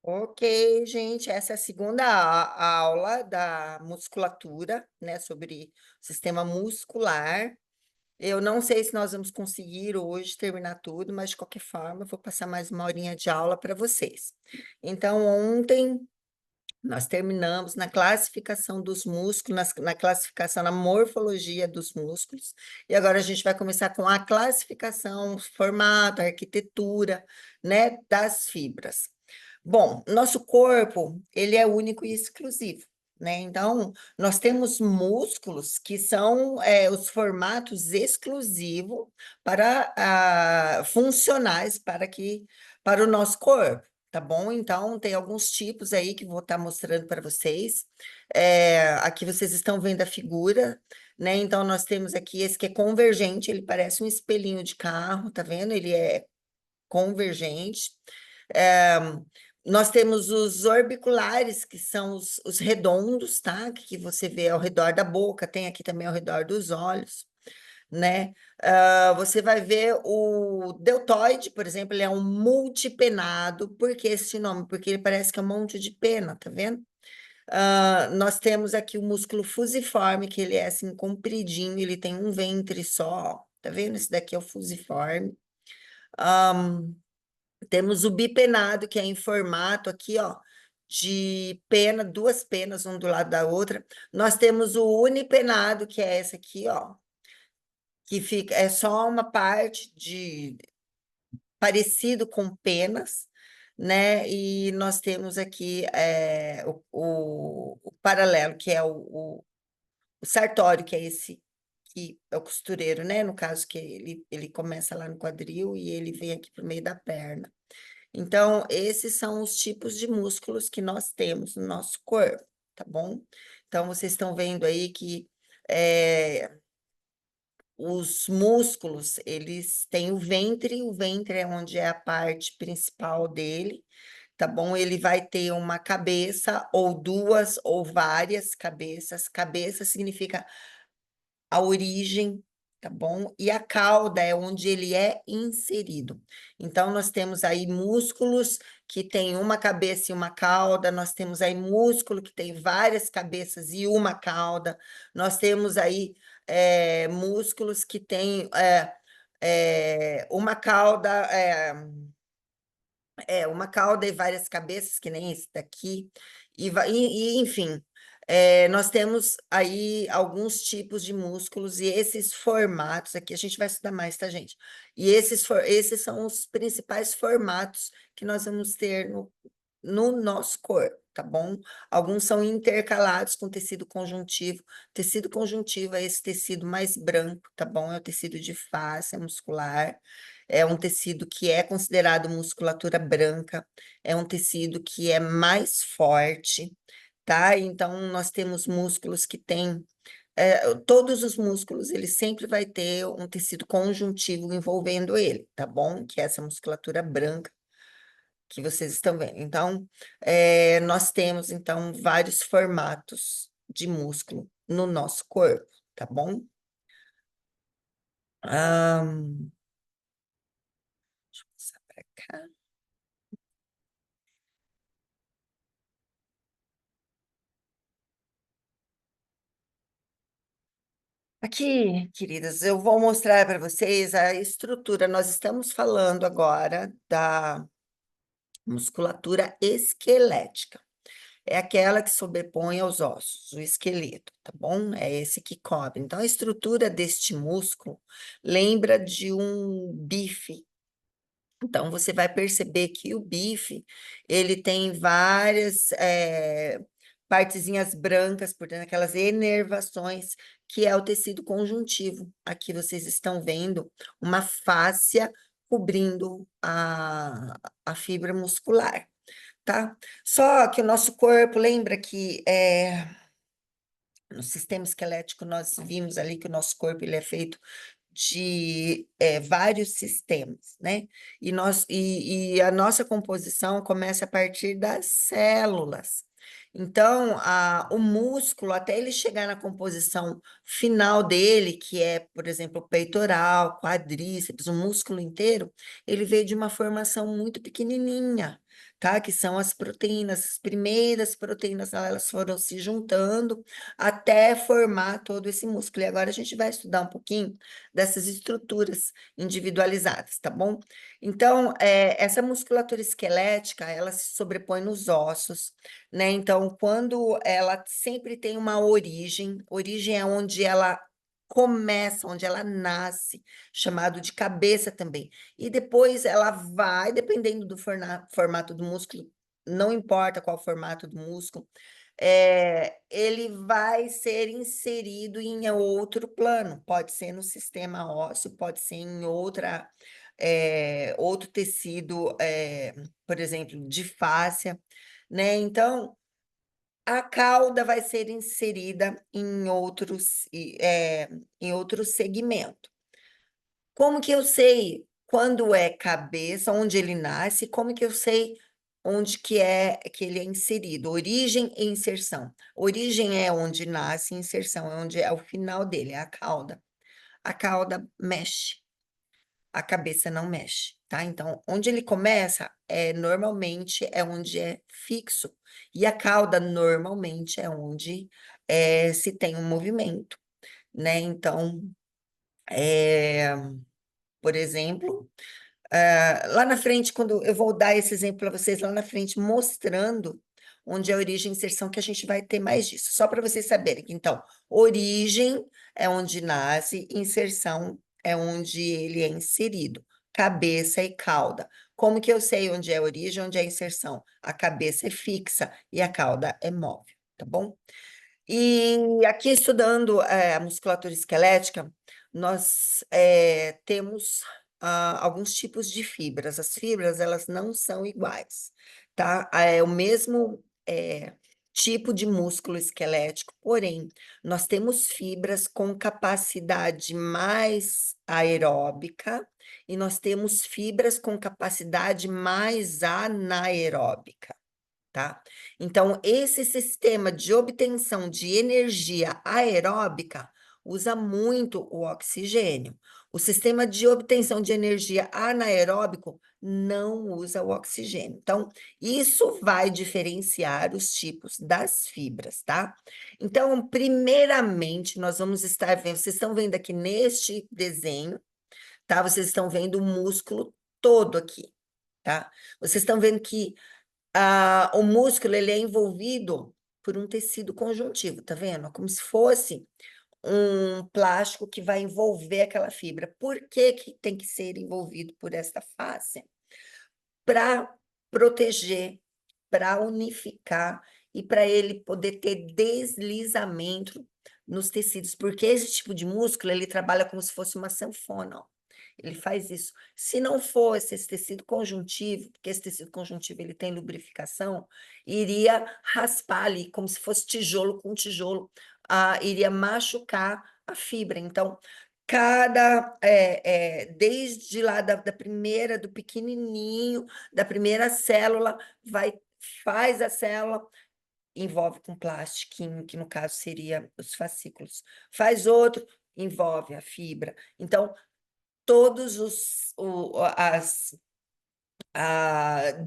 Ok, gente, essa é a segunda aula da musculatura, né, sobre o sistema muscular. Eu não sei se nós vamos conseguir hoje terminar tudo, mas de qualquer forma, eu vou passar mais uma horinha de aula para vocês. Então, ontem nós terminamos na classificação dos músculos, na classificação, na morfologia dos músculos, e agora a gente vai começar com a classificação, formato, arquitetura, né, das fibras. Bom, nosso corpo, ele é único e exclusivo, né? Então, nós temos músculos que são os formatos exclusivos para funcionais para o nosso corpo, tá bom? Então, tem alguns tipos aí que vou estar mostrando para vocês. Aqui vocês estão vendo a figura, né? Então, nós temos aqui esse que é convergente, ele parece um espelhinho de carro, tá vendo? Ele é convergente. É, nós temos os orbiculares, que são os redondos, tá? Que você vê ao redor da boca, tem aqui também ao redor dos olhos, né? Você vai ver o deltoide, por exemplo, ele é um multipenado. Por que esse nome? Porque ele parece que é um monte de pena, tá vendo? Nós temos aqui o músculo fusiforme, que ele é assim compridinho, ele tem um ventre só, tá vendo? Esse daqui é o fusiforme. Temos o bipenado, que é em formato aqui, ó, de pena, duas penas, um do lado da outra. Nós temos o unipenado, que é essa aqui, ó, que fica, é só uma parte de parecido com penas, né? E nós temos aqui o paralelo, que é o sartório, que é esse que é o costureiro, né? No caso, que ele começa lá no quadril e ele vem aqui para o meio da perna. Então, esses são os tipos de músculos que nós temos no nosso corpo, tá bom? Então, vocês estão vendo aí que os músculos, eles têm o ventre é onde é a parte principal dele, tá bom? Ele vai ter uma cabeça, ou duas, ou várias cabeças. Cabeça significa a origem, tá bom? E a cauda é onde ele é inserido. Então, nós temos aí músculos que têm uma cabeça e uma cauda, nós temos aí músculo que tem várias cabeças e uma cauda, nós temos aí músculos que têm uma cauda, uma cauda e várias cabeças, que nem esse daqui, enfim, nós temos aí alguns tipos de músculos, e esses formatos aqui, a gente vai estudar mais, tá, gente? E esses são os principais formatos que nós vamos ter no nosso corpo, tá bom? Alguns são intercalados com tecido conjuntivo. Tecido conjuntivo é esse tecido mais branco, tá bom? É o tecido de face muscular. É um tecido que é considerado musculatura branca. É um tecido que é mais forte, tá? Então, nós temos músculos que têm todos os músculos, ele sempre vai ter um tecido conjuntivo envolvendo ele, tá bom? Que é essa musculatura branca que vocês estão vendo. Então, nós temos, então, vários formatos de músculo no nosso corpo, tá bom? Deixa eu passar para cá. Aqui, queridas, eu vou mostrar para vocês a estrutura. Nós estamos falando agora da musculatura esquelética. É aquela que sobrepõe aos ossos, o esqueleto, tá bom? É esse que cobre. Então, a estrutura deste músculo lembra de um bife. Então, você vai perceber que o bife, ele tem várias partezinhas brancas por dentro, aquelas inervações, que é o tecido conjuntivo. Aqui vocês estão vendo uma fáscia cobrindo a fibra muscular, tá? Só que o nosso corpo, lembra que no sistema esquelético nós vimos ali que o nosso corpo ele é feito de vários sistemas, né? E a nossa composição começa a partir das células. Então, o músculo, até ele chegar na composição final dele, que é, por exemplo, o peitoral, quadríceps, o músculo inteiro, ele veio de uma formação muito pequenininha, tá? Que são as proteínas, as primeiras proteínas, elas foram se juntando até formar todo esse músculo. E agora a gente vai estudar um pouquinho dessas estruturas individualizadas, tá bom? Então, essa musculatura esquelética, ela se sobrepõe nos ossos, né? Então, quando ela sempre tem uma origem é onde ela começa, onde ela nasce, chamado de cabeça também. E depois ela vai, dependendo do formato do músculo, não importa qual formato do músculo, ele vai ser inserido em outro plano, pode ser no sistema ósseo, pode ser em outro tecido, por exemplo, de fáscia, né? Então, a cauda vai ser inserida em outro segmento. Como que eu sei quando é cabeça, onde ele nasce? Como que eu sei onde que ele é inserido? Origem e inserção. Origem é onde nasce, inserção é onde é o final dele, é a cauda. A cauda mexe, a cabeça não mexe, tá? Então, onde ele começa, normalmente é onde é fixo, e a cauda normalmente é onde se tem um movimento, né? Então, por exemplo, lá na frente, quando eu vou dar esse exemplo para vocês, lá na frente, mostrando onde é a origem e inserção, que a gente vai ter mais disso. Só para vocês saberem que, então, origem é onde nasce, inserção é onde ele é inserido, cabeça e cauda. Como que eu sei onde é a origem, onde é a inserção? A cabeça é fixa e a cauda é móvel, tá bom? E aqui, estudando a musculatura esquelética, nós temos alguns tipos de fibras. As fibras, elas não são iguais, tá? É o mesmo tipo de músculo esquelético, porém, nós temos fibras com capacidade mais aeróbica e nós temos fibras com capacidade mais anaeróbica, tá? Então, esse sistema de obtenção de energia aeróbica usa muito o oxigênio. O sistema de obtenção de energia anaeróbico não usa o oxigênio. Então, isso vai diferenciar os tipos das fibras, tá? Então, primeiramente, nós vamos estar vendo, vocês estão vendo aqui neste desenho, tá? Vocês estão vendo o músculo todo aqui, tá? Vocês estão vendo que o músculo ele é envolvido por um tecido conjuntivo, tá vendo? Como se fosse um plástico que vai envolver aquela fibra. Por que que tem que ser envolvido por esta face? Para proteger, para unificar e para ele poder ter deslizamento nos tecidos, porque esse tipo de músculo ele trabalha como se fosse uma sanfona, ó. Ele faz isso. Se não fosse esse tecido conjuntivo, porque esse tecido conjuntivo ele tem lubrificação, iria raspar ali, como se fosse tijolo com tijolo, iria machucar a fibra. Então, desde lá da primeira, do pequenininho, da primeira célula, faz a célula, envolve com plastiquinho, que no caso seria os fascículos. Faz outro, envolve a fibra. Então, todos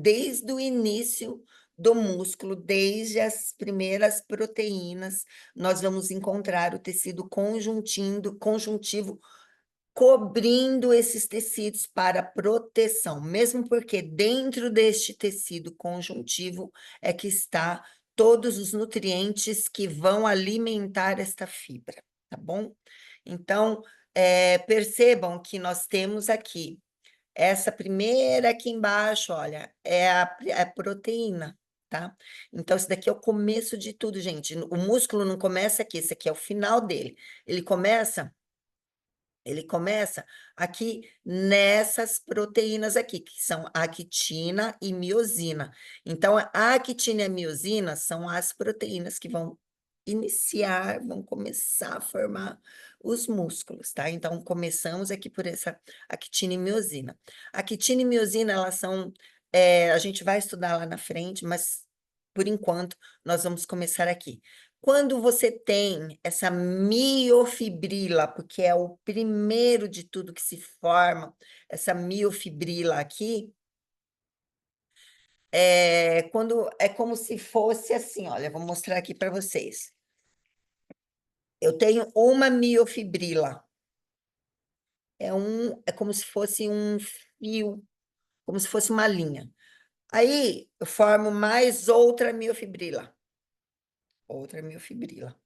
desde o início do músculo, desde as primeiras proteínas, nós vamos encontrar o tecido conjuntivo cobrindo esses tecidos para proteção, mesmo porque dentro deste tecido conjuntivo é que está todos os nutrientes que vão alimentar esta fibra, tá bom? Então, percebam que nós temos aqui essa primeira aqui embaixo, olha, é a proteína, tá? Então, isso daqui é o começo de tudo, gente. O músculo não começa aqui, esse aqui é o final dele. Ele começa aqui nessas proteínas aqui, que são a actina e miosina. Então, a actina e a miosina são as proteínas que vão começar a formar os músculos, tá? Então, começamos aqui por essa actina e miosina. Actina e miosina, elas são, a gente vai estudar lá na frente, mas por enquanto nós vamos começar aqui. Quando você tem essa miofibrila, porque é o primeiro de tudo que se forma, essa miofibrila aqui, quando é como se fosse assim, olha, vou mostrar aqui para vocês. Eu tenho uma miofibrila. É como se fosse um fio, como se fosse uma linha. Aí eu formo mais outra miofibrila, outra miofibrila.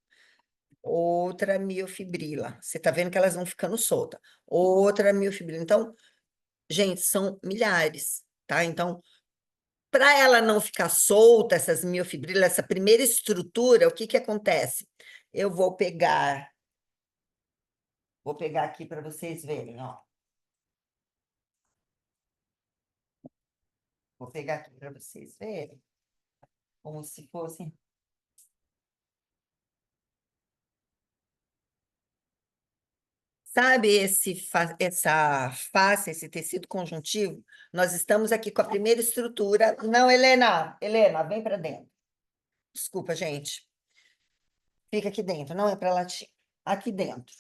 Você tá vendo que elas vão ficando soltas. Outra miofibrila. Então, gente, são milhares, tá? Então, para ela não ficar solta, essas miofibrilas, essa primeira estrutura, o que que acontece? Eu vou pegar aqui para vocês verem, ó. Vou pegar aqui para vocês verem, como se fosse. Sabe essa face, esse tecido conjuntivo? Nós estamos aqui com a primeira estrutura. Não, Helena, vem para dentro. Desculpa, gente. Fica aqui dentro, não é para latir. Aqui dentro.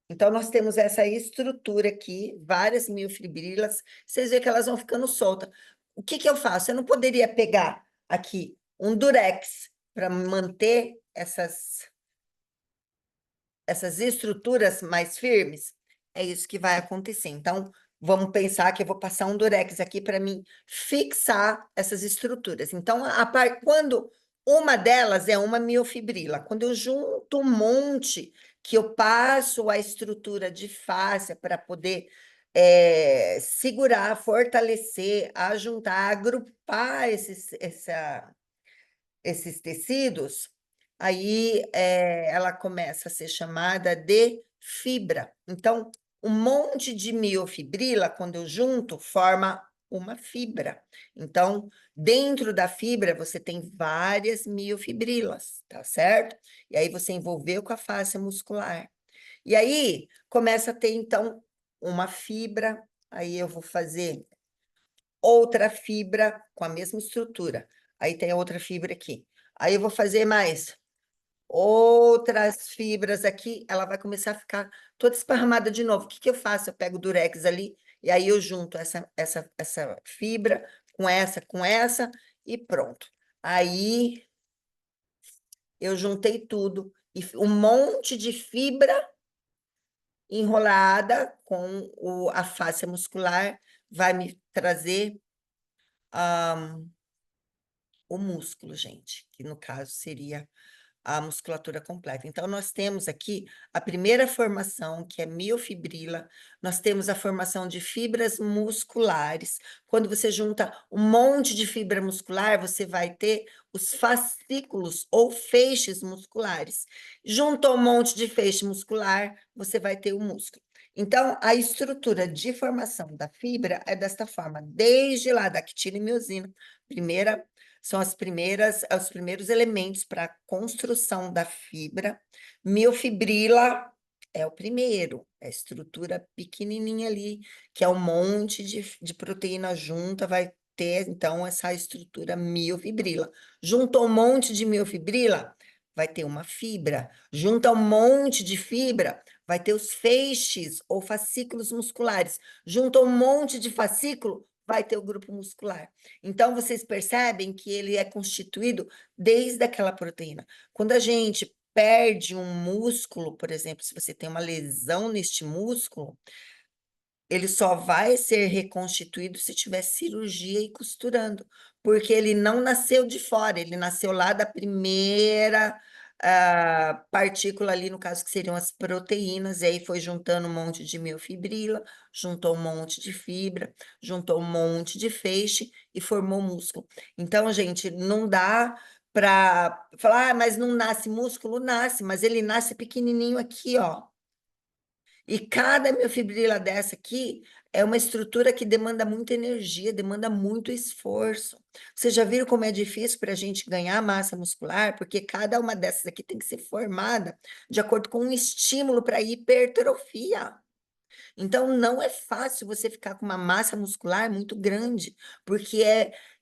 Então, nós temos essa estrutura aqui, várias miofibrilas. Vocês veem que elas vão ficando soltas. O que que eu faço? Eu não poderia pegar aqui um durex para manter essas estruturas mais firmes, é isso que vai acontecer. Então, vamos pensar que eu vou passar um durex aqui para mim fixar essas estruturas. Então, quando uma delas é uma miofibrila, quando eu junto um monte, que eu passo a estrutura de fáscia para poder segurar, fortalecer, ajuntar, agrupar esses tecidos, aí ela começa a ser chamada de fibra. Então, um monte de miofibrila, quando eu junto, forma uma fibra. Então, dentro da fibra, você tem várias miofibrilas, tá certo? E aí você envolveu com a face muscular. E aí começa a ter, então, uma fibra, aí eu vou fazer outra fibra com a mesma estrutura. Aí tem outra fibra aqui. Aí eu vou fazer mais outras fibras aqui, ela vai começar a ficar toda esparramada de novo. O que que eu faço? Eu pego o durex ali e aí eu junto essa fibra com essa e pronto. Aí eu juntei tudo e um monte de fibra enrolada com a fáscia muscular vai me trazer o músculo, gente, que no caso seria a musculatura completa. Então, nós temos aqui a primeira formação, que é miofibrila, nós temos a formação de fibras musculares. Quando você junta um monte de fibra muscular, você vai ter os fascículos ou feixes musculares. Junto um monte de feixe muscular, você vai ter o músculo. Então, a estrutura de formação da fibra é desta forma, desde lá da actina e miosina, primeira são os primeiros elementos para a construção da fibra. Miofibrila é o primeiro, é a estrutura pequenininha ali, que é um monte de proteína junta, vai ter, então, essa estrutura miofibrila. Junto um monte de miofibrila, vai ter uma fibra. Junto um monte de fibra, vai ter os feixes ou fascículos musculares. Junto um monte de fascículo, vai ter o grupo muscular. Então, vocês percebem que ele é constituído desde aquela proteína. Quando a gente perde um músculo, por exemplo, se você tem uma lesão neste músculo, ele só vai ser reconstituído se tiver cirurgia e costurando, porque ele não nasceu de fora, ele nasceu lá da primeira partícula ali, no caso que seriam as proteínas, e aí foi juntando um monte de miofibrila, juntou um monte de fibra, juntou um monte de feixe e formou músculo. Então, gente, não dá para falar, mas não nasce músculo? Nasce, mas ele nasce pequenininho aqui, ó. E cada miofibrila dessa aqui é uma estrutura que demanda muita energia, demanda muito esforço. Vocês já viram como é difícil para a gente ganhar massa muscular? Porque cada uma dessas aqui tem que ser formada de acordo com um estímulo para hipertrofia. Então, não é fácil você ficar com uma massa muscular muito grande, porque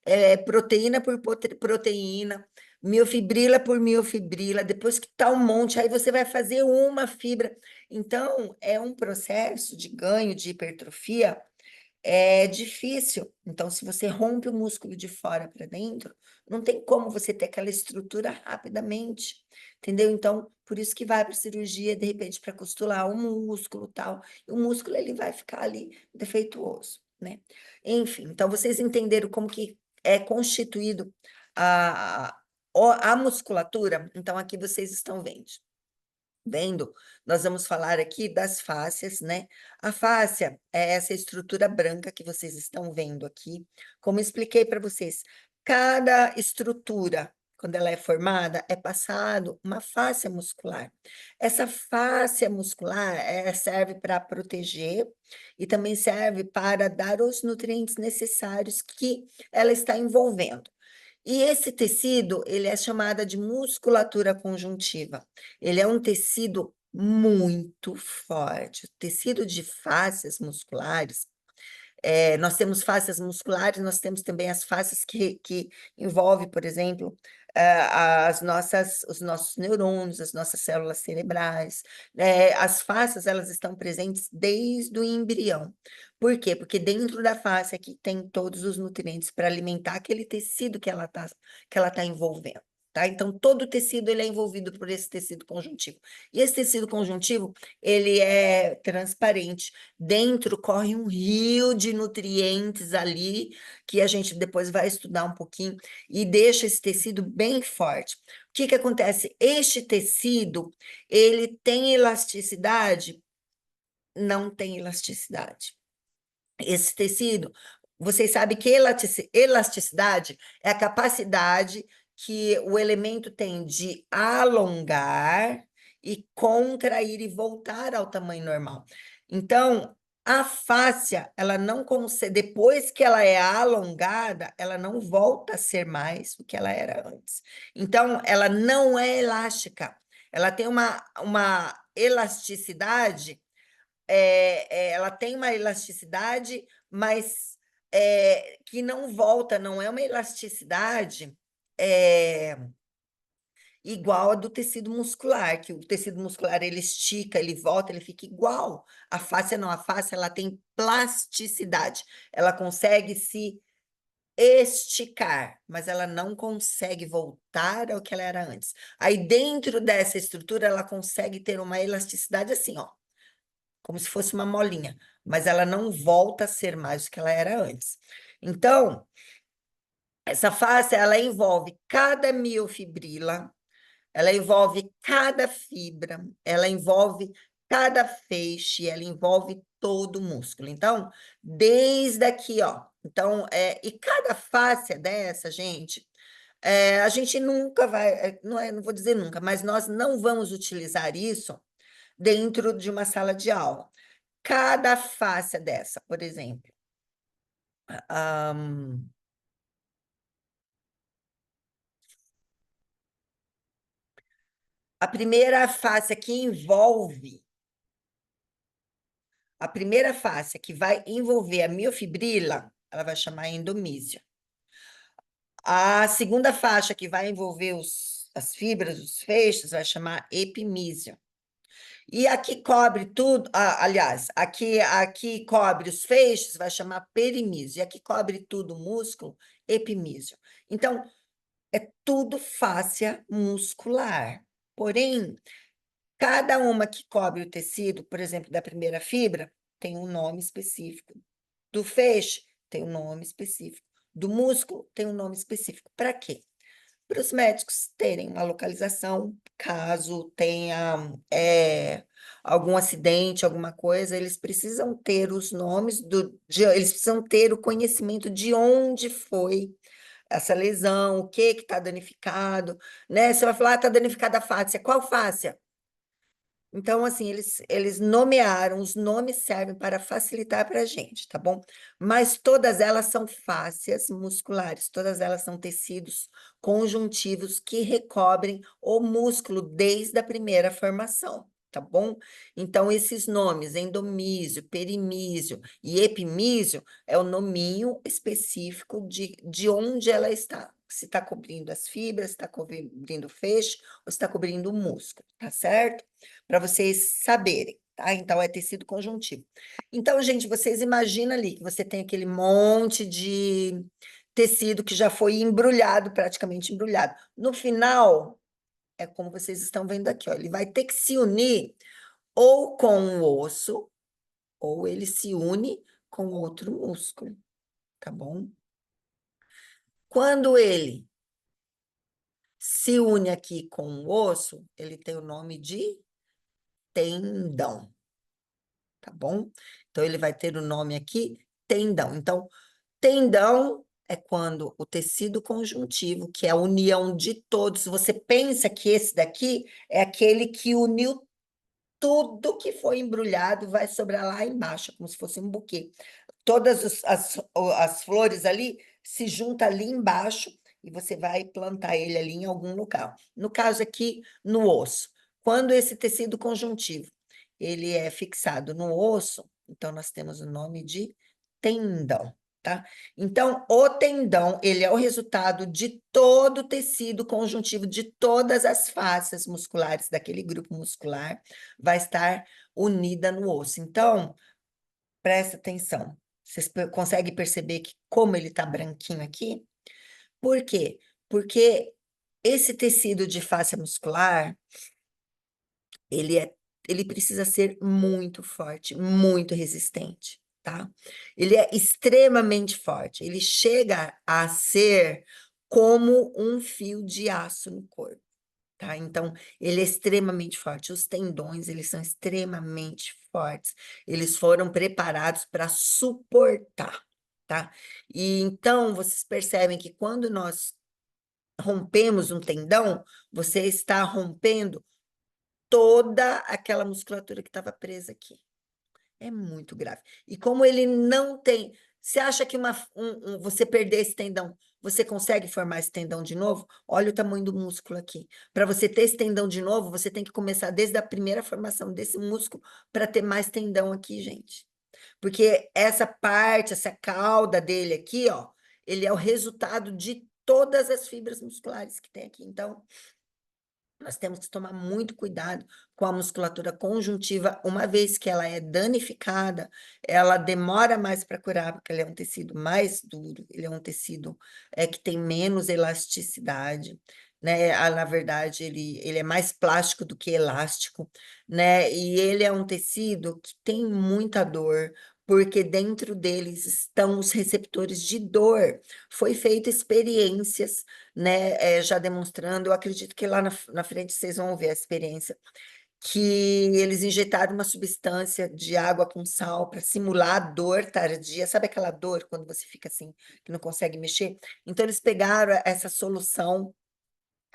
é proteína por proteína, miofibrila por miofibrila, depois que tá um monte, aí você vai fazer uma fibra. Então, é um processo de ganho de hipertrofia é difícil. Então, se você rompe o músculo de fora para dentro, não tem como você ter aquela estrutura rapidamente, entendeu? Então, por isso que vai para cirurgia, de repente, para costurar o músculo, tal, e o músculo ele vai ficar ali defeituoso, né? Enfim, então vocês entenderam como que é constituído a musculatura? Então, aqui vocês estão vendo, nós vamos falar aqui das fáscias, né? A fáscia é essa estrutura branca que vocês estão vendo aqui. Como expliquei para vocês, cada estrutura, quando ela é formada, é passado uma fáscia muscular. Essa fáscia muscular serve para proteger e também serve para dar os nutrientes necessários que ela está envolvendo. E esse tecido, ele é chamada de musculatura conjuntiva. Ele é um tecido muito forte. O tecido de fáscias musculares, nós temos fáscias musculares, nós temos também as fáscias que envolve, por exemplo, os nossos neurônios, as nossas células cerebrais. As fáscias, elas estão presentes desde o embrião. Por quê? Porque dentro da face aqui tem todos os nutrientes para alimentar aquele tecido que ela tá envolvendo. Tá? Então, todo o tecido ele é envolvido por esse tecido conjuntivo. E esse tecido conjuntivo, ele é transparente. Dentro corre um rio de nutrientes ali, que a gente depois vai estudar um pouquinho, e deixa esse tecido bem forte. O que que acontece? Este tecido, ele tem elasticidade? Não tem elasticidade. Esse tecido, vocês sabem que elasticidade é a capacidade que o elemento tem de alongar e contrair e voltar ao tamanho normal. Então, a fáscia, ela não consegue, depois que ela é alongada, ela não volta a ser mais o que ela era antes. Então, ela não é elástica. Ela tem uma elasticidade ela tem uma elasticidade, mas que não volta, não é uma elasticidade igual a do tecido muscular, que o tecido muscular ele estica, ele volta, ele fica igual. A fáscia não, a fáscia ela tem plasticidade, ela consegue se esticar, mas ela não consegue voltar ao que ela era antes. Aí dentro dessa estrutura ela consegue ter uma elasticidade assim, ó, como se fosse uma molinha, mas ela não volta a ser mais o que ela era antes. Então, essa face, ela envolve cada miofibrila, ela envolve cada fibra, ela envolve cada feixe, ela envolve todo o músculo. Então, desde aqui, ó. Então, e cada face dessa, gente, a gente nunca vai, não vou dizer nunca, mas nós não vamos utilizar isso dentro de uma sala de aula. Cada face dessa, por exemplo, ahm, a primeira face que envolve, a primeira face que vai envolver a miofibrila, ela vai chamar endomísio. A segunda faixa que vai envolver as fibras, os feixes, vai chamar epimísio. E aqui cobre tudo, aliás, aqui cobre os feixes, vai chamar perimísio. E aqui cobre tudo o músculo, epimísio. Então, é tudo fáscia muscular. Porém, cada uma que cobre o tecido, por exemplo, da primeira fibra, tem um nome específico. Do feixe, tem um nome específico. Do músculo, tem um nome específico. Para quê? Para os médicos terem uma localização, caso tenha algum acidente, alguma coisa, eles precisam ter os nomes eles precisam ter o conhecimento de onde foi essa lesão, o que está danificado, né? Você vai falar, está danificada a fáscia. Qual fáscia? Então, assim, eles nomearam, os nomes servem para facilitar para a gente, tá bom? Mas todas elas são fáscias musculares, todas elas são tecidos conjuntivos que recobrem o músculo desde a primeira formação, tá bom? Então, esses nomes, endomísio, perimísio e epimísio, é o nominho específico de onde ela está. Se está cobrindo as fibras, se está cobrindo o feixe, ou se está cobrindo o músculo, tá certo? Para vocês saberem. tá? Então, é tecido conjuntivo. Então, gente, vocês imaginam ali que você tem aquele monte de tecido que já foi embrulhado, praticamente embrulhado. No final, é como vocês estão vendo aqui, ó, ele vai ter que se unir ou com o osso, ou ele se une com outro músculo, tá bom? Quando ele se une aqui com o osso, ele tem o nome de tendão, tá bom? Então, ele vai ter o nome aqui, tendão. Então, tendão é quando o tecido conjuntivo, que é a união de todos, você pensa que esse daqui é aquele que uniu tudo que foi embrulhado, vai sobrar lá embaixo, como se fosse um buquê. Todas as flores ali se juntam ali embaixo e você vai plantar ele ali em algum local. No caso aqui, no osso. Quando esse tecido conjuntivo ele é fixado no osso, então nós temos o nome de tendão, tá? Então, o tendão, ele é o resultado de todo o tecido conjuntivo de todas as faces musculares daquele grupo muscular, vai estar unida no osso. Então, presta atenção. Vocês conseguem perceber que como ele está branquinho aqui? Por quê? Porque esse tecido de face muscular, ele é, ele precisa ser muito forte, muito resistente, tá? Ele é extremamente forte. Ele chega a ser como um fio de aço no corpo. Tá? Então, ele é extremamente forte. Os tendões, eles são extremamente fortes. Eles foram preparados para suportar, tá? E então, vocês percebem que quando nós rompemos um tendão, você está rompendo toda aquela musculatura que estava presa aqui. É muito grave. E como ele não tem. Você acha que você perder esse tendão, você consegue formar esse tendão de novo? Olha o tamanho do músculo aqui. Para você ter esse tendão de novo, você tem que começar desde a primeira formação desse músculo para ter mais tendão aqui, gente. Porque essa parte, essa cauda dele aqui, ó, ele é o resultado de todas as fibras musculares que tem aqui. Então, nós temos que tomar muito cuidado com a musculatura conjuntiva, uma vez que ela é danificada, ela demora mais para curar, porque ele é um tecido mais duro, ele é um tecido que tem menos elasticidade, né? Na verdade, ele é mais plástico do que elástico, né? E ele é um tecido que tem muita dor, porque dentro deles estão os receptores de dor. Foi feita experiências, né, já demonstrando, eu acredito que lá na frente vocês vão ver a experiência, que eles injetaram uma substância de água com sal para simular a dor tardia, sabe aquela dor quando você fica assim, que não consegue mexer? Então, eles pegaram essa solução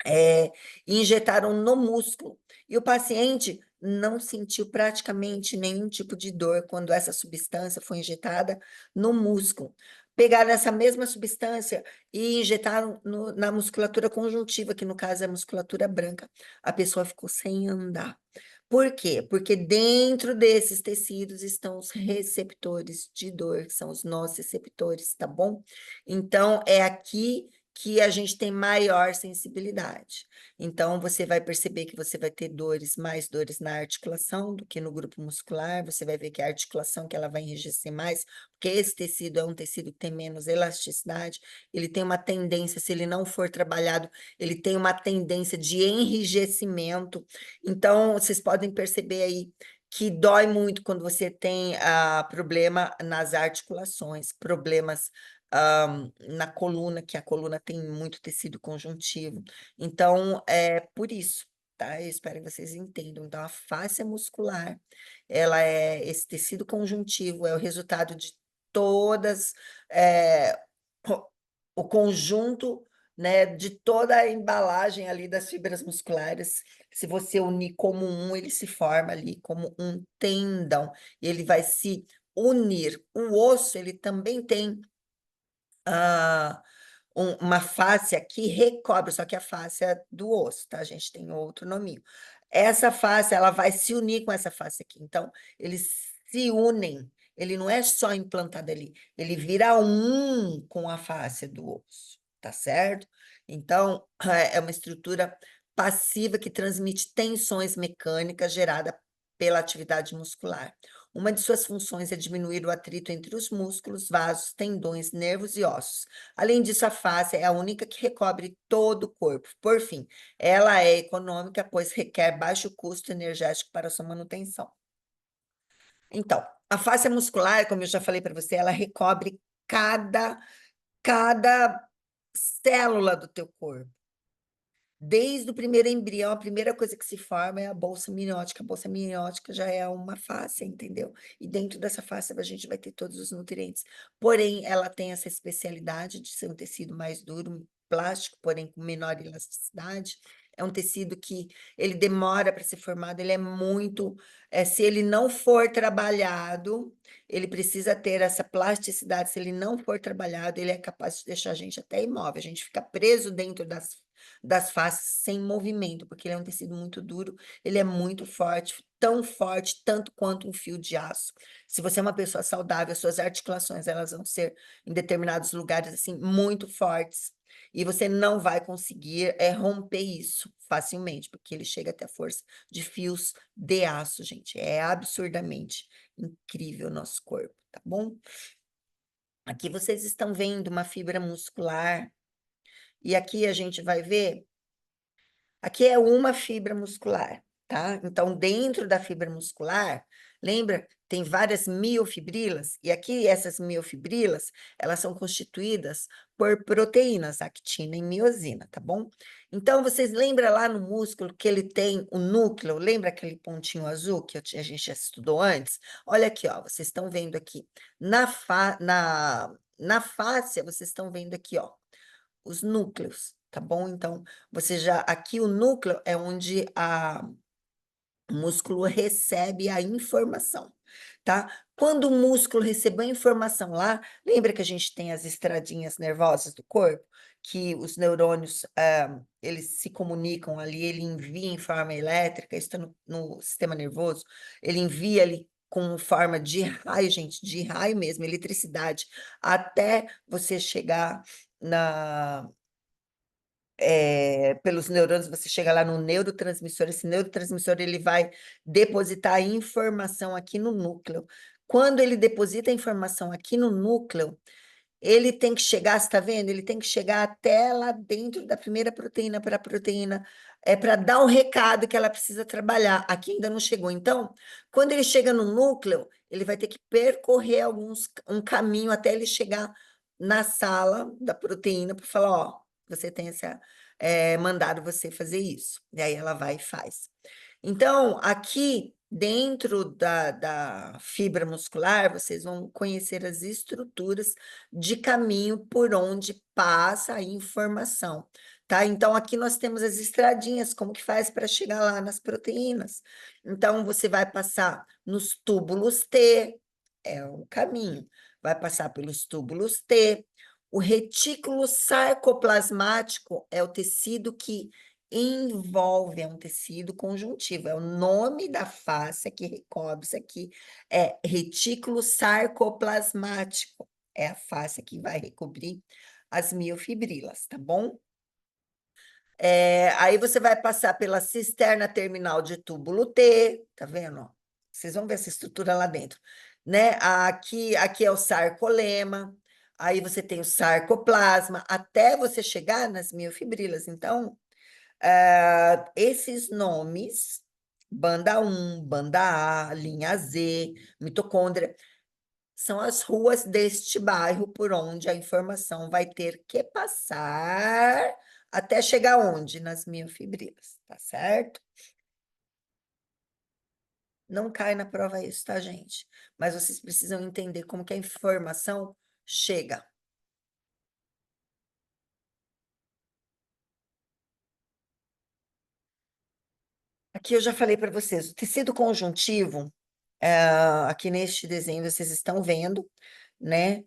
e injetaram no músculo, e o paciente não sentiu praticamente nenhum tipo de dor quando essa substância foi injetada no músculo. Pegaram essa mesma substância e injetaram na musculatura conjuntiva, que no caso é a musculatura branca. A pessoa ficou sem andar. Por quê? Porque dentro desses tecidos estão os receptores de dor, que são os nociceptores, tá bom? Então, é aqui que a gente tem maior sensibilidade. Então, você vai perceber que você vai ter dores, mais dores na articulação do que no grupo muscular, você vai ver que a articulação que ela vai enrijecer mais, porque esse tecido é um tecido que tem menos elasticidade, ele tem uma tendência, se ele não for trabalhado, ele tem uma tendência de enrijecimento. Então, vocês podem perceber aí que dói muito quando você tem problema nas articulações, problemas na coluna, que a coluna tem muito tecido conjuntivo. Então, é por isso, tá? Eu espero que vocês entendam. Então, a face muscular, ela é esse tecido conjuntivo, é o resultado de todas, é, o conjunto, né, de toda a embalagem ali das fibras musculares. Se você unir como um, ele se forma ali como um tendão, e ele vai se unir. O osso, ele também tem ah, uma face aqui recobre, só que a face é do osso, tá? A gente tem outro nominho. Essa face, ela vai se unir com essa face aqui. Então, eles se unem. Ele não é só implantado ali, ele vira um com a face do osso, tá certo? Então, é uma estrutura passiva que transmite tensões mecânicas geradas pela atividade muscular. Uma de suas funções é diminuir o atrito entre os músculos, vasos, tendões, nervos e ossos. Além disso, a face é a única que recobre todo o corpo. Por fim, ela é econômica, pois requer baixo custo energético para sua manutenção. Então, a face muscular, como eu já falei para você, ela recobre cada célula do teu corpo. Desde o primeiro embrião, a primeira coisa que se forma é a bolsa miniótica. A bolsa miniótica já é uma face, entendeu? E dentro dessa face a gente vai ter todos os nutrientes. Porém, ela tem essa especialidade de ser um tecido mais duro, plástico, porém com menor elasticidade. É um tecido que ele demora para ser formado, ele é muito. Se ele não for trabalhado, ele precisa ter essa plasticidade. Se ele não for trabalhado, ele é capaz de deixar a gente até imóvel. A gente fica preso dentro das faces sem movimento, porque ele é um tecido muito duro, ele é muito forte, tão forte, tanto quanto um fio de aço. Se você é uma pessoa saudável, as suas articulações, elas vão ser, em determinados lugares, assim, muito fortes, e você não vai conseguir romper isso facilmente, porque ele chega até a força de fios de aço, gente. É absurdamente incrível o nosso corpo, tá bom? Aqui vocês estão vendo uma fibra muscular, e aqui a gente vai ver. Aqui é uma fibra muscular, tá? Então, dentro da fibra muscular, lembra, tem várias miofibrilas, e aqui essas miofibrilas, elas são constituídas por proteínas, actina e miosina, tá bom? Então, vocês lembram lá no músculo que ele tem o núcleo, lembra aquele pontinho azul que a gente já estudou antes? Olha aqui, ó, vocês estão vendo aqui, na fáscia, vocês estão vendo aqui, ó, os núcleos, tá bom? Então, você já aqui o núcleo é onde o músculo recebe a informação, tá? Quando o músculo recebeu a informação lá, lembra que a gente tem as estradinhas nervosas do corpo, que os neurônios eles se comunicam ali, ele envia em forma elétrica, isso está no sistema nervoso, ele envia ali com forma de raio, gente, de raio mesmo, eletricidade, até você chegar na pelos neurônios, você chega lá no neurotransmissor, esse neurotransmissor ele vai depositar a informação aqui no núcleo. Quando ele deposita a informação aqui no núcleo, ele tem que chegar, você está vendo? Ele tem que chegar até lá dentro da primeira proteína, para a proteína, para dar o recado que ela precisa trabalhar. Aqui ainda não chegou. Então, quando ele chega no núcleo, ele vai ter que percorrer um caminho até ele chegar na sala da proteína para falar, ó, você tem mandado você fazer isso. E aí ela vai e faz. Então, aqui dentro da fibra muscular, vocês vão conhecer as estruturas de caminho por onde passa a informação, tá? Então, aqui nós temos as estradinhas, como que faz para chegar lá nas proteínas. Então, você vai passar nos túbulos T, é o caminho, vai passar pelos túbulos T. O retículo sarcoplasmático é o tecido que envolve, é um tecido conjuntivo, é o nome da face que recobre isso aqui, é retículo sarcoplasmático, é a face que vai recobrir as miofibrilas, tá bom? Aí você vai passar pela cisterna terminal de túbulo T, tá vendo? Vocês vão ver essa estrutura lá dentro, né? Aqui é o sarcolema, aí você tem o sarcoplasma, até você chegar nas miofibrilas. Então, esses nomes, banda 1, banda A, linha Z, mitocôndria, são as ruas deste bairro por onde a informação vai ter que passar até chegar onde? Nas miofibrilas, tá certo? Não cai na prova isso, tá, gente? Mas vocês precisam entender como que a informação chega. Aqui eu já falei para vocês, o tecido conjuntivo, aqui neste desenho vocês estão vendo, né?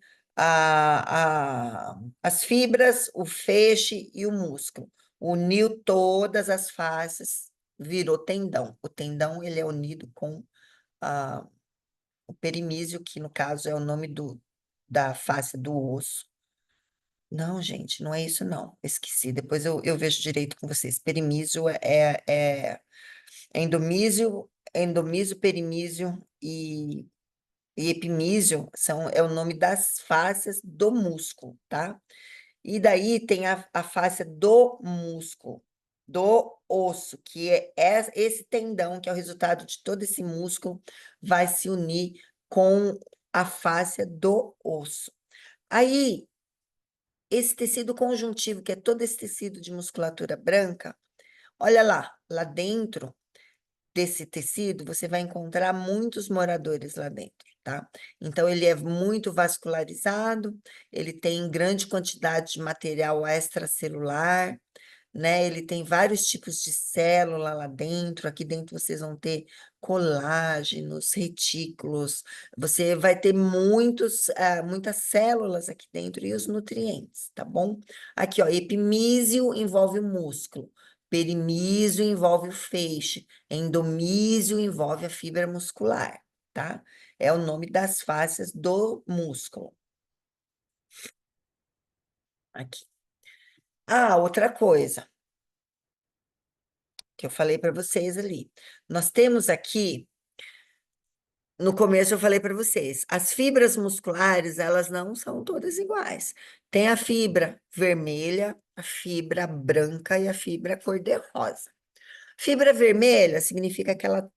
As fibras, o feixe e o músculo. Uniu todas as faces, virou tendão. O tendão ele é unido com o perimísio, que no caso é o nome da face do osso. Não, gente, não é isso não. Esqueci, depois eu vejo direito com vocês. Perimísio é endomísio endomísio, perimísio e epimísio é o nome das fáscias do músculo, tá? E daí tem a fáscia do músculo, do osso, que é esse tendão, que é o resultado de todo esse músculo, vai se unir com a fáscia do osso. Aí, esse tecido conjuntivo, que é todo esse tecido de musculatura branca, olha lá dentro desse tecido, você vai encontrar muitos moradores lá dentro, tá? Então, ele é muito vascularizado, ele tem grande quantidade de material extracelular, né? Ele tem vários tipos de célula lá dentro. Aqui dentro vocês vão ter colágenos, retículos, você vai ter muitas células aqui dentro e os nutrientes, tá bom? Aqui, ó, epimísio envolve o músculo, perimísio envolve o feixe, endomísio envolve a fibra muscular, tá? É o nome das fáscias do músculo. Aqui. Ah, outra coisa que eu falei para vocês ali. Nós temos aqui, no começo eu falei para vocês, as fibras musculares, elas não são todas iguais. Tem a fibra vermelha, a fibra branca e a fibra cor-de-rosa. Fibra vermelha significa que ela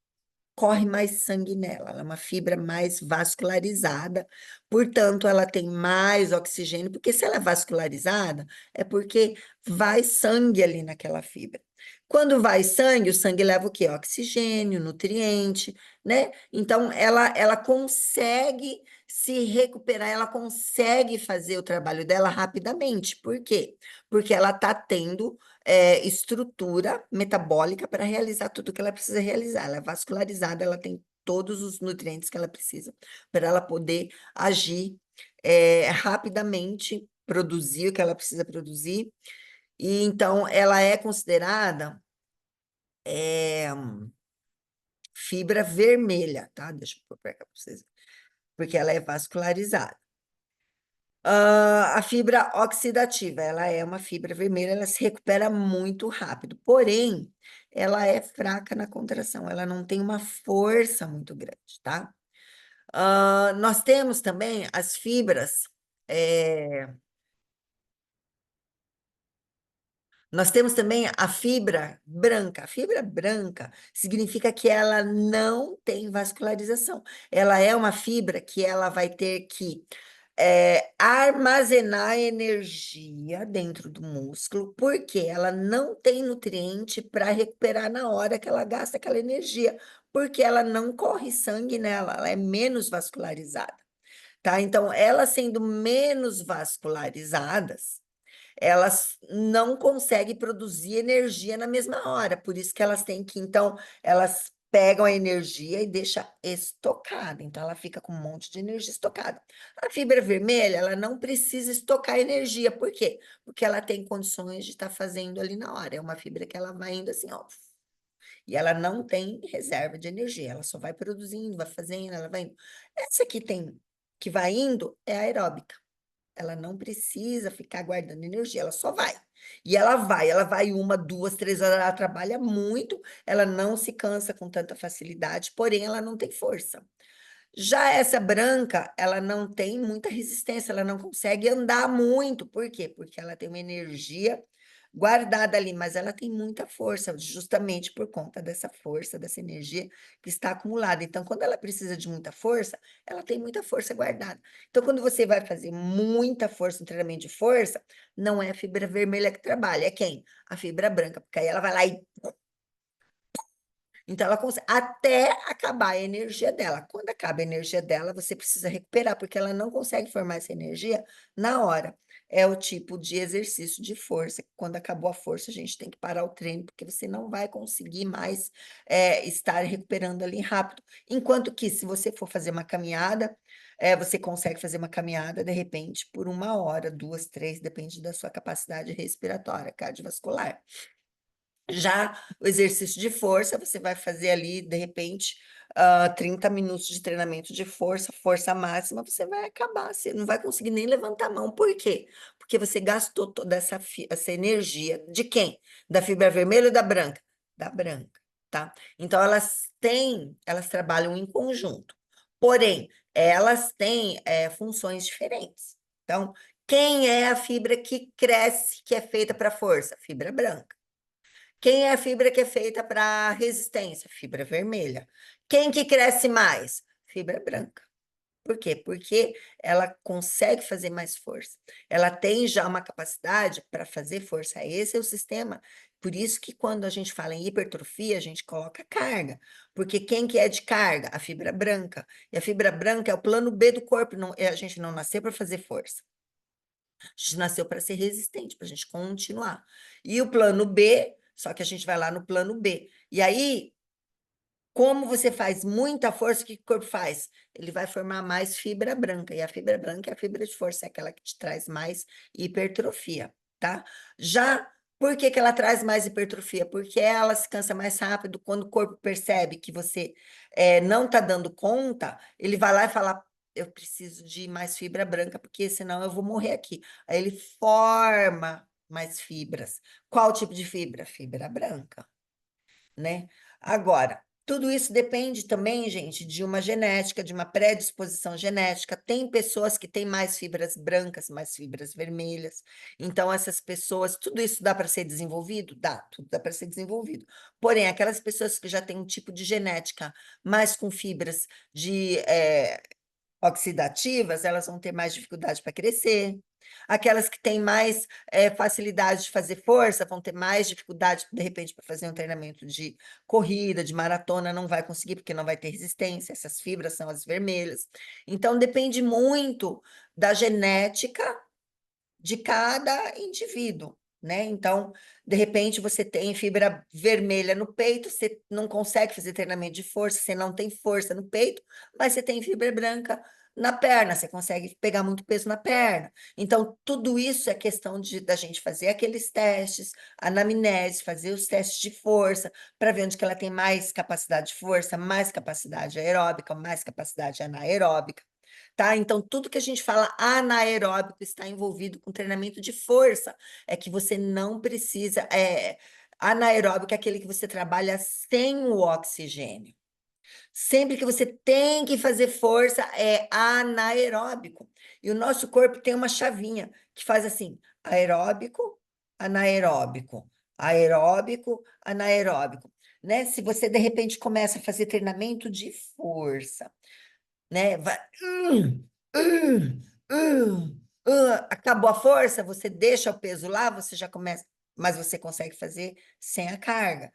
corre mais sangue nela, ela é uma fibra mais vascularizada, portanto, ela tem mais oxigênio, porque se ela é vascularizada, é porque vai sangue ali naquela fibra. Quando vai sangue, o sangue leva o quê? Oxigênio, nutriente, né? Então, ela consegue se recuperar, ela consegue fazer o trabalho dela rapidamente. Por quê? Porque ela está tendo estrutura metabólica para realizar tudo que ela precisa realizar. Ela é vascularizada, ela tem todos os nutrientes que ela precisa para ela poder agir rapidamente, produzir o que ela precisa produzir. E então ela é considerada fibra vermelha, tá? Deixa eu pôr para cá para vocês, porque ela é vascularizada. A fibra oxidativa, ela é uma fibra vermelha, ela se recupera muito rápido, porém, ela é fraca na contração, ela não tem uma força muito grande, tá? Nós temos também as fibras, nós temos também a fibra branca. A fibra branca significa que ela não tem vascularização. Ela é uma fibra que ela vai ter que armazenar energia dentro do músculo, porque ela não tem nutriente para recuperar na hora que ela gasta aquela energia, porque ela não corre sangue nela, ela é menos vascularizada, tá? Então, elas sendo menos vascularizadas, elas não conseguem produzir energia na mesma hora, por isso que elas têm que, então, elas pegam a energia e deixam estocada, então ela fica com um monte de energia estocada. A fibra vermelha, ela não precisa estocar energia, por quê? Porque ela tem condições de estar fazendo ali na hora, é uma fibra que ela vai indo assim, ó, e ela não tem reserva de energia, ela só vai produzindo, vai fazendo, ela vai indo. Essa aqui tem, que vai indo, é aeróbica. Ela não precisa ficar guardando energia, ela só vai. E ela vai 1, 2, 3 horas, ela trabalha muito, ela não se cansa com tanta facilidade, porém ela não tem força. Já essa branca, ela não tem muita resistência, ela não consegue andar muito. Por quê? Porque ela tem uma energia guardada ali, mas ela tem muita força, justamente por conta dessa força, dessa energia que está acumulada. Então, quando ela precisa de muita força, ela tem muita força guardada. Então, quando você vai fazer muita força, um treinamento de força, não é a fibra vermelha que trabalha, é quem? A fibra branca, porque aí ela vai lá e então, ela consegue, até acabar a energia dela. Quando acaba a energia dela, você precisa recuperar, porque ela não consegue formar essa energia na hora. É o tipo de exercício de força. Quando acabou a força, a gente tem que parar o treino, porque você não vai conseguir mais estar recuperando ali rápido. Enquanto que, se você for fazer uma caminhada, você consegue fazer uma caminhada, de repente, por 1 hora, 2, 3, depende da sua capacidade respiratória, cardiovascular. Já o exercício de força, você vai fazer ali, de repente, 30 minutos de treinamento de força, força máxima, você vai acabar, você não vai conseguir nem levantar a mão. Por quê? Porque você gastou toda essa energia. De quem? Da fibra vermelha ou da branca? Da branca. tá? Então, elas trabalham em conjunto, porém, elas têm funções diferentes. Então, quem é a fibra que cresce, que é feita para força? Fibra branca. Quem é a fibra que é feita para resistência? Fibra vermelha. Quem que cresce mais? Fibra branca. Por quê? Porque ela consegue fazer mais força. Ela tem já uma capacidade para fazer força. Esse é o sistema. Por isso que quando a gente fala em hipertrofia, a gente coloca carga. Porque quem que é de carga? A fibra branca. E a fibra branca é o plano B do corpo. Não, a gente não nasceu para fazer força. A gente nasceu para ser resistente, para a gente continuar. E o plano B, só que a gente vai lá no plano B. E aí, como você faz muita força, o que o corpo faz? Ele vai formar mais fibra branca, e a fibra branca é a fibra de força, é aquela que te traz mais hipertrofia, tá? Já por que que ela traz mais hipertrofia? Porque ela se cansa mais rápido, quando o corpo percebe que você não está dando conta, ele vai lá e fala, eu preciso de mais fibra branca, porque senão eu vou morrer aqui. Aí ele forma mais fibras. Qual tipo de fibra? Fibra branca, né? Agora, tudo isso depende também, gente, de uma genética, de uma predisposição genética. Tem pessoas que têm mais fibras brancas, mais fibras vermelhas. Então, essas pessoas, tudo isso dá para ser desenvolvido? Dá, tudo dá para ser desenvolvido. Porém, aquelas pessoas que já têm um tipo de genética mais com fibras de oxidativas, elas vão ter mais dificuldade para crescer. Aquelas que têm mais facilidade de fazer força vão ter mais dificuldade, de repente, para fazer um treinamento de corrida, de maratona, não vai conseguir, porque não vai ter resistência. Essas fibras são as vermelhas. Então, depende muito da genética de cada indivíduo, né? Então, de repente, você tem fibra vermelha no peito, você não consegue fazer treinamento de força, você não tem força no peito, mas você tem fibra branca na perna, você consegue pegar muito peso na perna. Então, tudo isso é questão da gente fazer aqueles testes, anamnese, fazer os testes de força, para ver onde que ela tem mais capacidade de força, mais capacidade aeróbica, mais capacidade anaeróbica. Tá? Então, tudo que a gente fala anaeróbico está envolvido com treinamento de força. É que você não precisa. Anaeróbico é aquele que você trabalha sem o oxigênio. Sempre que você tem que fazer força, é anaeróbico. E o nosso corpo tem uma chavinha que faz assim: aeróbico, anaeróbico, aeróbico, anaeróbico. Né? Se você de repente começa a fazer treinamento de força, né? Vai, acabou a força, você deixa o peso lá, você já começa, mas você consegue fazer sem a carga.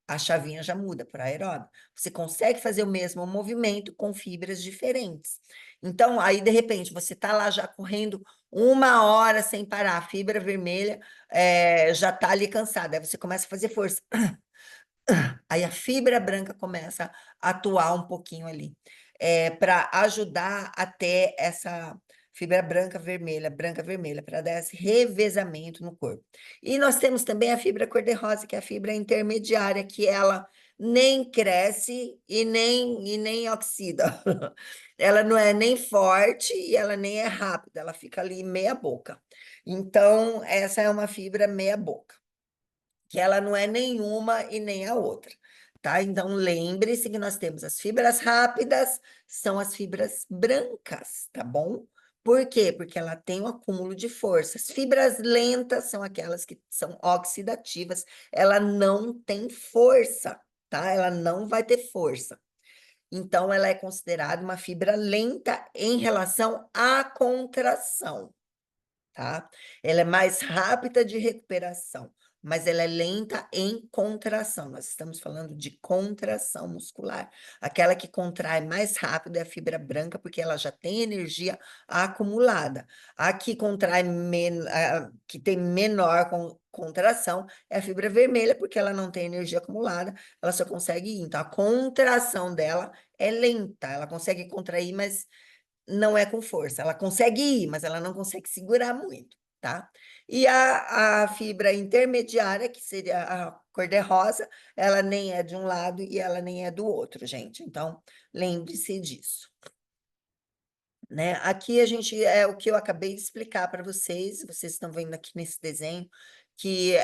A chavinha já muda para aeróbico. Você consegue fazer o mesmo movimento com fibras diferentes. Então, aí, de repente, você está lá já correndo 1 hora sem parar, a fibra vermelha já está ali cansada. Aí você começa a fazer força. Aí a fibra branca começa a atuar um pouquinho ali, para ajudar a ter essa fibra branca vermelha, para dar esse revezamento no corpo. E nós temos também a fibra cor-de-rosa, que é a fibra intermediária, que ela nem cresce e nem oxida. Ela não é nem forte e ela nem é rápida, ela fica ali meia boca. Então, essa é uma fibra meia boca, que ela não é nenhuma e nem a outra, tá? Então, lembre-se que nós temos as fibras rápidas, são as fibras brancas, tá bom? Por quê? Porque ela tem um acúmulo de força. As fibras lentas são aquelas que são oxidativas, ela não tem força, tá? Ela não vai ter força. Então, ela é considerada uma fibra lenta em relação à contração, tá? Ela é mais rápida de recuperação, mas ela é lenta em contração. Nós estamos falando de contração muscular. Aquela que contrai mais rápido é a fibra branca, porque ela já tem energia acumulada. A que contrai que tem menor contração é a fibra vermelha, porque ela não tem energia acumulada, ela só consegue ir. Então, a contração dela é lenta, ela consegue contrair, mas não é com força. Ela consegue ir, mas ela não consegue segurar muito, tá? E a fibra intermediária, que seria a cor-de-rosa, ela nem é de um lado e ela nem é do outro, gente. Então, lembre-se disso. Né? Aqui a gente é o que eu acabei de explicar para vocês estão vendo aqui nesse desenho, que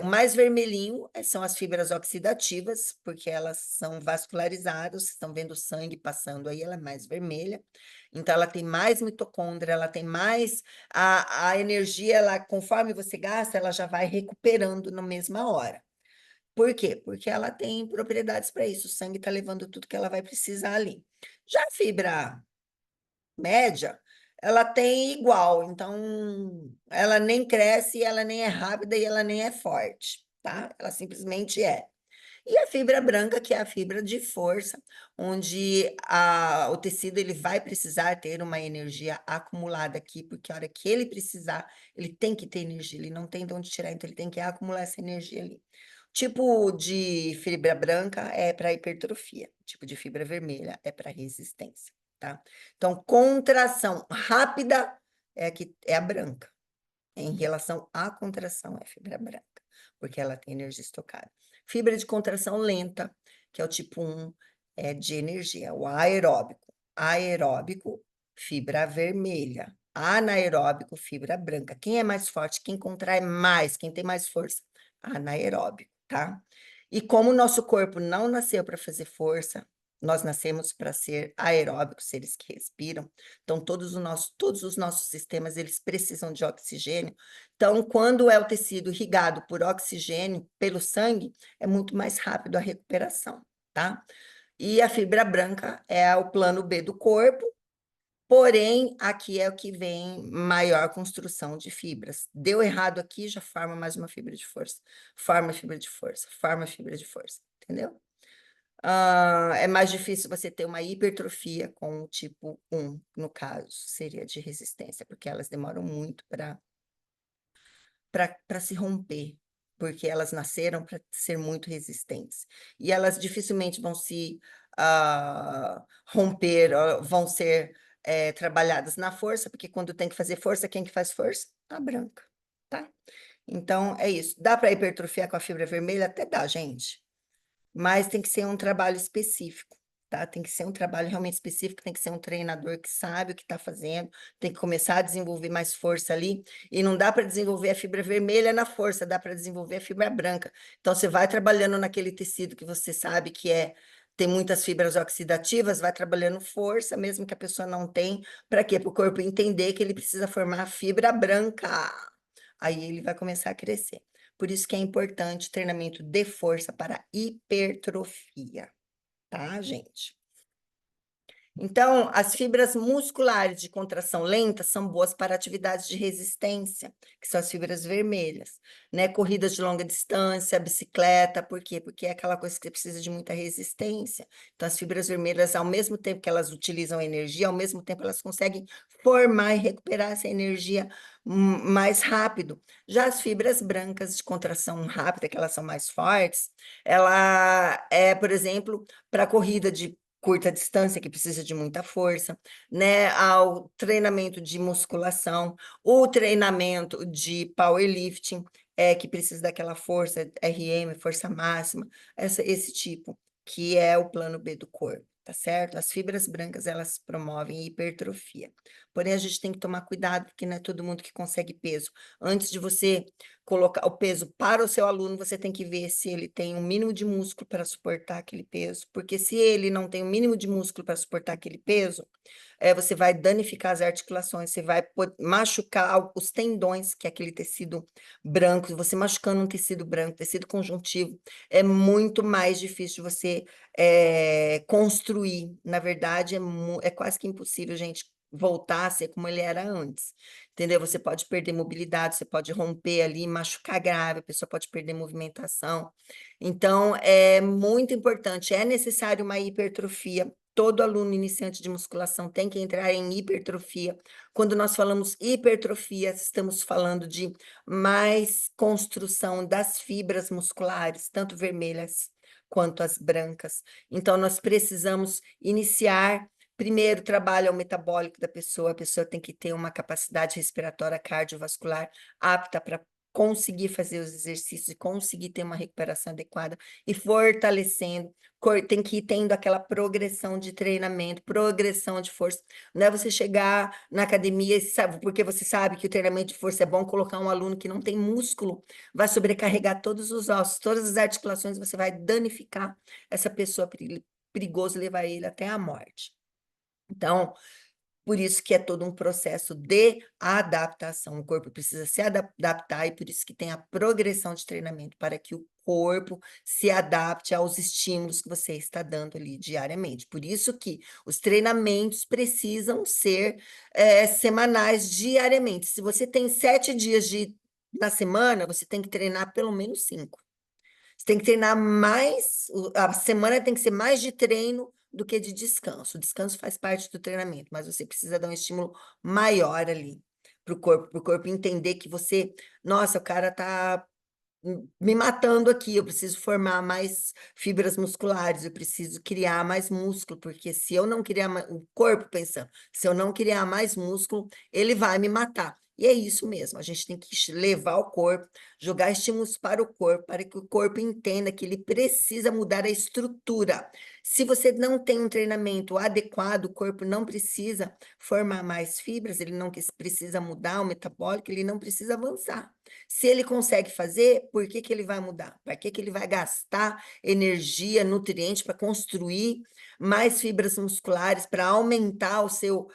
o mais vermelhinho são as fibras oxidativas, porque elas são vascularizadas, vocês estão vendo o sangue passando aí, ela é mais vermelha. Então, ela tem mais mitocôndria, ela tem mais... A energia, ela, conforme você gasta, ela já vai recuperando na mesma hora. Por quê? Porque ela tem propriedades para isso, o sangue está levando tudo que ela vai precisar ali. Já a fibra média, ela tem igual, então ela nem cresce, ela nem é rápida e ela nem é forte, tá? Ela simplesmente é. E a fibra branca, que é a fibra de força, onde o tecido ele vai precisar ter uma energia acumulada aqui, porque a hora que ele precisar, ele tem que ter energia, ele não tem de onde tirar, então ele tem que acumular essa energia ali. Tipo de fibra branca é para hipertrofia, tipo de fibra vermelha é para resistência, tá? Então, contração rápida é a branca. Em relação à contração, é fibra branca, porque ela tem energia estocada. Fibra de contração lenta, que é o tipo 1, é de energia, o aeróbico. Aeróbico, fibra vermelha. Anaeróbico, fibra branca. Quem é mais forte? Quem contrai mais? Quem tem mais força? Anaeróbico, tá? E como o nosso corpo não nasceu para fazer força, nós nascemos para ser aeróbicos, seres que respiram. Então, todos os nossos sistemas, eles precisam de oxigênio. Então, quando é o tecido irrigado por oxigênio pelo sangue, é muito mais rápido a recuperação, tá? E a fibra branca é o plano B do corpo, porém, aqui é o que vem maior construção de fibras. Deu errado aqui, já forma mais uma fibra de força. Forma fibra de força, forma fibra de força, entendeu? É mais difícil você ter uma hipertrofia com o tipo 1, no caso, seria de resistência, porque elas demoram muito para se romper, porque elas nasceram para ser muito resistentes. E elas dificilmente vão se romper, vão ser trabalhadas na força, porque quando tem que fazer força, quem que faz força? A branca, tá? Então, é isso. Dá para hipertrofiar com a fibra vermelha? Até dá, gente. Mas tem que ser um trabalho específico, tá? Tem que ser um trabalho realmente específico, tem que ser um treinador que sabe o que está fazendo, tem que começar a desenvolver mais força ali, e não dá para desenvolver a fibra vermelha na força, dá para desenvolver a fibra branca. Então, você vai trabalhando naquele tecido que você sabe que tem muitas fibras oxidativas, vai trabalhando força, mesmo que a pessoa não tem, para quê? Para o corpo entender que ele precisa formar a fibra branca. Aí ele vai começar a crescer. Por isso que é importante treinamento de força para hipertrofia, tá, gente? Então, as fibras musculares de contração lenta são boas para atividades de resistência, que são as fibras vermelhas, né? Corridas de longa distância, bicicleta, por quê? Porque é aquela coisa que você precisa de muita resistência. Então, as fibras vermelhas, ao mesmo tempo que elas utilizam energia, ao mesmo tempo elas conseguem formar e recuperar essa energia mais rápido. Já as fibras brancas de contração rápida, que elas são mais fortes, ela é, por exemplo, para corrida de curta distância, que precisa de muita força, né? Ao treinamento de musculação, o treinamento de powerlifting, que precisa daquela força, RM, força máxima, esse tipo, que é o plano B do corpo, tá certo? As fibras brancas, elas promovem hipertrofia. Porém, a gente tem que tomar cuidado, porque não é todo mundo que consegue peso. Antes de você colocar o peso para o seu aluno, você tem que ver se ele tem um mínimo de músculo para suportar aquele peso, porque se ele não tem o mínimo de músculo para suportar aquele peso, você vai danificar as articulações, você vai machucar os tendões, que é aquele tecido branco, você machucando um tecido branco, tecido conjuntivo, é muito mais difícil você construir, na verdade, é quase que impossível, gente, voltar a ser como ele era antes, entendeu? Você pode perder mobilidade, você pode romper ali, machucar grave, a pessoa pode perder movimentação. Então, é muito importante, é necessário uma hipertrofia. Todo aluno iniciante de musculação tem que entrar em hipertrofia. Quando nós falamos hipertrofia, estamos falando de mais construção das fibras musculares, tanto vermelhas quanto as brancas. Então, nós precisamos iniciar. Primeiro, trabalho é o metabólico da pessoa, a pessoa tem que ter uma capacidade respiratória cardiovascular apta para conseguir fazer os exercícios, conseguir ter uma recuperação adequada e fortalecendo, tem que ir tendo aquela progressão de treinamento, progressão de força. Não é você chegar na academia, porque você sabe que o treinamento de força é bom, colocar um aluno que não tem músculo, vai sobrecarregar todos os ossos, todas as articulações, você vai danificar essa pessoa, perigoso levar ele até a morte. Então, por isso que é todo um processo de adaptação. O corpo precisa se adaptar e por isso que tem a progressão de treinamento, para que o corpo se adapte aos estímulos que você está dando ali diariamente. Por isso que os treinamentos precisam ser semanais, diariamente. Se você tem 7 dias na semana, você tem que treinar pelo menos 5. Você tem que treinar mais, a semana tem que ser mais de treino do que de descanso. O descanso faz parte do treinamento, mas você precisa dar um estímulo maior ali para o corpo entender que você, nossa, o cara tá me matando aqui, eu preciso formar mais fibras musculares, eu preciso criar mais músculo, porque se eu não criar o corpo pensando, se eu não criar mais músculo, ele vai me matar. E é isso mesmo, a gente tem que levar o corpo, jogar estímulos para o corpo, para que o corpo entenda que ele precisa mudar a estrutura. Se você não tem um treinamento adequado, o corpo não precisa formar mais fibras, ele não precisa mudar o metabólico, ele não precisa avançar. Se ele consegue fazer, por que que ele vai mudar? Para que que ele vai gastar energia, nutriente para construir mais fibras musculares, para aumentar o seu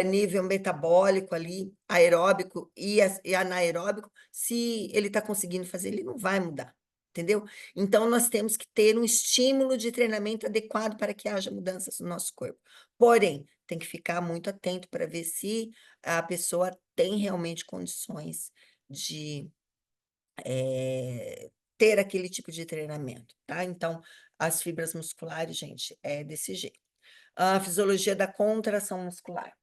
nível metabólico ali, aeróbico e anaeróbico, se ele está conseguindo fazer, ele não vai mudar. Entendeu? Então, nós temos que ter um estímulo de treinamento adequado para que haja mudanças no nosso corpo. Porém, tem que ficar muito atento para ver se a pessoa tem realmente condições de ter aquele tipo de treinamento, tá? Então, as fibras musculares, gente, é desse jeito. A fisiologia da contração muscular.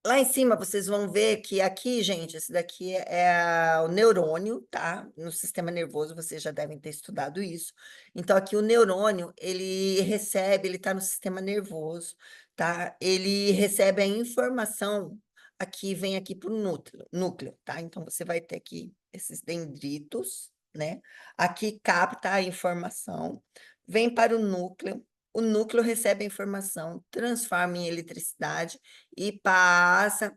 Lá em cima, vocês vão ver que aqui, gente, esse daqui é o neurônio, tá? No sistema nervoso, vocês já devem ter estudado isso. Então, aqui o neurônio, ele está no sistema nervoso, tá? Ele recebe a informação, aqui vem aqui para o núcleo, tá? Então, você vai ter aqui esses dendritos, né? Aqui capta a informação, vem para o núcleo recebe a informação, transforma em eletricidade, e passa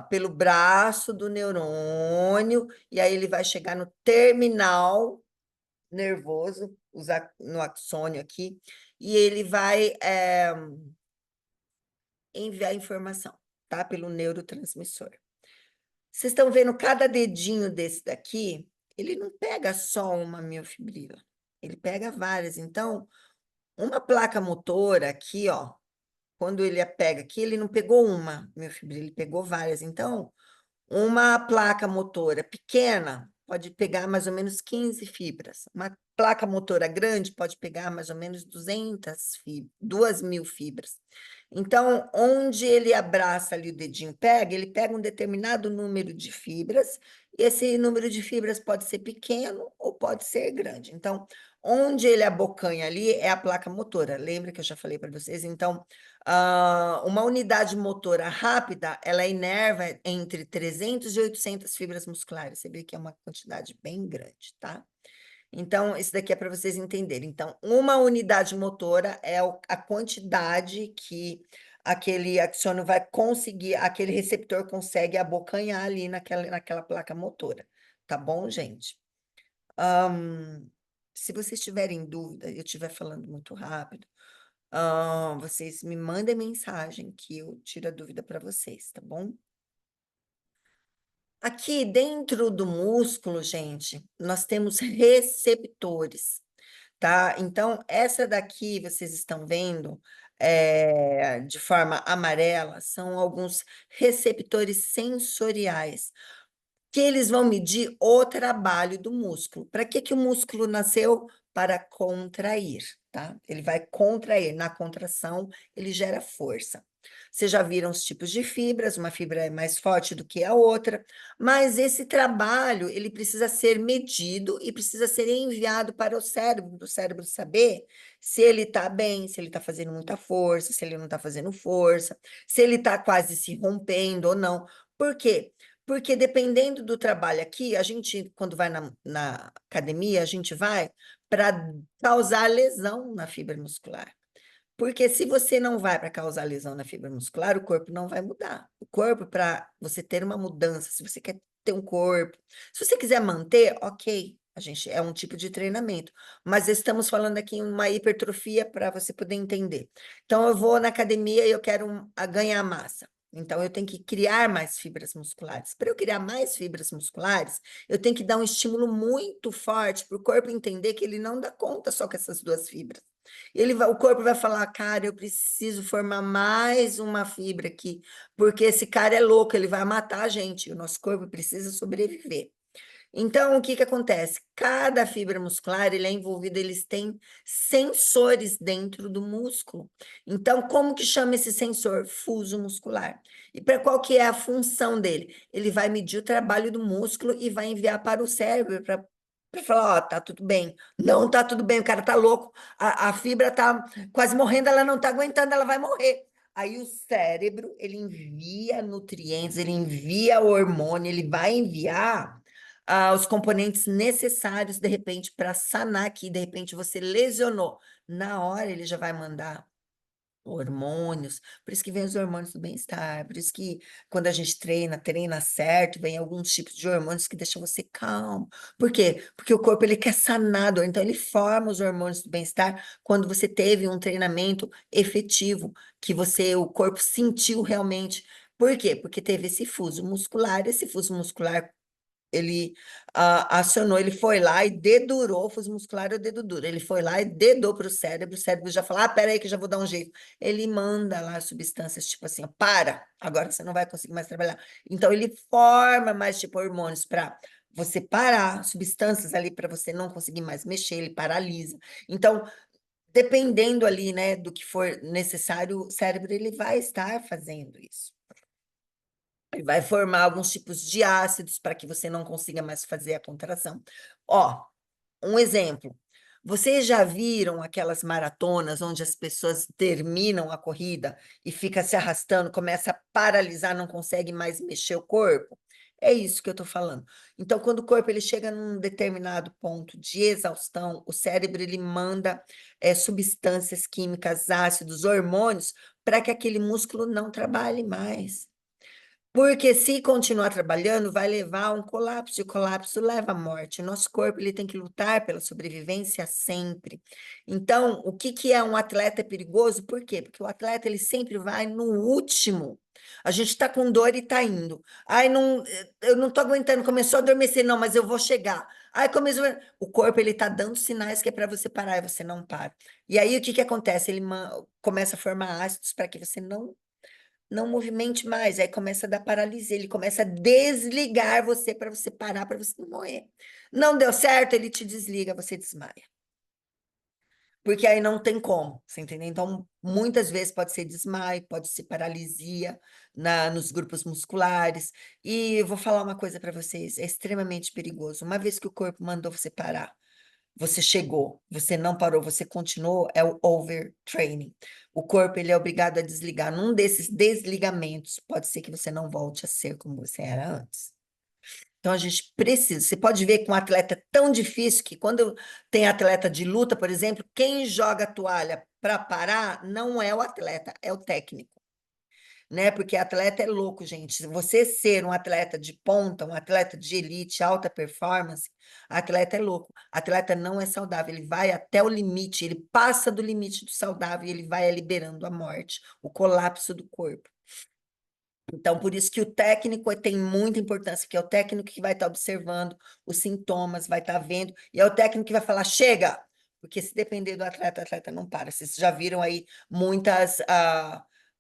pelo braço do neurônio, e aí ele vai chegar no terminal nervoso, no axônio aqui, e ele vai enviar informação, tá? Pelo neurotransmissor. Vocês estão vendo cada dedinho desse daqui? Ele não pega só uma miofibrila, ele pega várias. Então, uma placa motora aqui, ó, quando ele a pega aqui, ele não pegou uma miofibrila, ele pegou várias. Então, uma placa motora pequena pode pegar mais ou menos 15 fibras. Uma placa motora grande pode pegar mais ou menos 2.000 fibras. Então, onde ele abraça ali o dedinho, ele pega um determinado número de fibras, e esse número de fibras pode ser pequeno ou pode ser grande. Então, onde ele abocanha ali é a placa motora. Lembra que eu já falei para vocês? Então, uma unidade motora rápida, ela inerva entre 300 e 800 fibras musculares. Você vê que é uma quantidade bem grande, tá? Então, isso daqui é para vocês entenderem. Então, uma unidade motora é a quantidade que aquele axônio vai conseguir, aquele receptor consegue abocanhar ali naquela placa motora. Tá bom, gente? Se vocês tiverem dúvida, eu estiver falando muito rápido, vocês me mandem mensagem que eu tiro a dúvida para vocês, tá bom? Aqui dentro do músculo, gente, nós temos receptores, tá? Então, essa daqui, vocês estão vendo, de forma amarela, são alguns receptores sensoriais, que eles vão medir o trabalho do músculo. Para que que o músculo nasceu? Para contrair, tá? Ele vai contrair. Na contração, ele gera força. Vocês já viram os tipos de fibras, uma fibra é mais forte do que a outra, mas esse trabalho, ele precisa ser medido e precisa ser enviado para o cérebro saber se ele está bem, se ele está fazendo muita força, se ele não está fazendo força, se ele está quase se rompendo ou não. Por quê? Porque dependendo do trabalho aqui, a gente, quando vai na academia, a gente vai para causar lesão na fibra muscular. Porque se você não vai para causar lesão na fibra muscular, o corpo não vai mudar. O corpo, para você ter uma mudança, se você quer ter um corpo, se você quiser manter, ok, a gente é um tipo de treinamento, mas estamos falando aqui em uma hipertrofia para você poder entender. Então, eu vou na academia e eu quero ganhar massa. Então, eu tenho que criar mais fibras musculares. Para eu criar mais fibras musculares, eu tenho que dar um estímulo muito forte para o corpo entender que ele não dá conta só com essas duas fibras. O corpo vai falar, cara, eu preciso formar mais uma fibra aqui, porque esse cara é louco, ele vai matar a gente, o nosso corpo precisa sobreviver. Então, o que que acontece? Cada fibra muscular, ele é envolvido, eles têm sensores dentro do músculo. Então, como que chama esse sensor? Fuso muscular. E para qual que é a função dele? Ele vai medir o trabalho do músculo e vai enviar para o cérebro para falar, ó, tá tudo bem. Não tá tudo bem, o cara tá louco, a fibra tá quase morrendo, ela não tá aguentando, ela vai morrer. Aí o cérebro, ele envia nutrientes, ele envia hormônio, ele vai enviar os componentes necessários, de repente, para sanar que, de repente, você lesionou. Na hora, ele já vai mandar hormônios, por isso que vem os hormônios do bem-estar, por isso que quando a gente treina certo, vem alguns tipos de hormônios que deixam você calmo. Por quê? Porque o corpo ele quer sanar, dor, então ele forma os hormônios do bem-estar quando você teve um treinamento efetivo, que o corpo sentiu realmente. Por quê? Porque teve esse fuso muscular ele acionou, ele foi lá e dedurou, o fuso muscular é o dedo duro, ele foi lá e dedou para o cérebro já falou, peraí que já vou dar um jeito. Ele manda lá substâncias tipo assim, ó, agora você não vai conseguir mais trabalhar. Então ele forma mais tipo hormônios para você parar, substâncias ali para você não conseguir mais mexer, ele paralisa. Então, dependendo ali, né, do que for necessário, o cérebro ele vai estar fazendo isso. Ele vai formar alguns tipos de ácidos para que você não consiga mais fazer a contração. Ó, um exemplo. Vocês já viram aquelas maratonas onde as pessoas terminam a corrida e fica se arrastando, começa a paralisar, não consegue mais mexer o corpo? É isso que eu estou falando. Então, quando o corpo ele chega num determinado ponto de exaustão, o cérebro ele manda substâncias químicas, ácidos, hormônios, para que aquele músculo não trabalhe mais. Porque se continuar trabalhando, vai levar a um colapso, e o colapso leva à morte. O nosso corpo ele tem que lutar pela sobrevivência sempre. Então, o que que é um atleta perigoso? Por quê? Porque o atleta ele sempre vai no último. A gente está com dor e está indo. Ai, não, eu não estou aguentando, começou a adormecer, não, mas eu vou chegar. Ai, começou. O corpo ele está dando sinais que é para você parar e você não para. E aí o que que acontece? Ele começa a formar ácidos para que você não movimente mais, aí começa a dar paralisia, ele começa a desligar você para você parar, para você não morrer. Não deu certo, ele te desliga, você desmaia. Porque aí não tem como, você entendeu? Então, muitas vezes pode ser desmaio, pode ser paralisia nos grupos musculares. E eu vou falar uma coisa para vocês, é extremamente perigoso. Uma vez que o corpo mandou você parar, você chegou, você não parou, você continuou, é o overtraining. O corpo ele é obrigado a desligar. Num desses desligamentos, pode ser que você não volte a ser como você era antes. Então a gente precisa. Você pode ver que um atleta é tão difícil que quando tem atleta de luta, por exemplo, quem joga a toalha para parar não é o atleta, é o técnico, né? Porque atleta é louco, gente. Se você ser um atleta de ponta, um atleta de elite, alta performance, atleta é louco. Atleta não é saudável, ele vai até o limite, ele passa do limite do saudável e ele vai liberando a morte, o colapso do corpo. Então, por isso que o técnico tem muita importância, porque é o técnico que vai estar observando os sintomas, vai estar vendo, e é o técnico que vai falar, chega! Porque se depender do atleta, o atleta não para. Vocês já viram aí muitas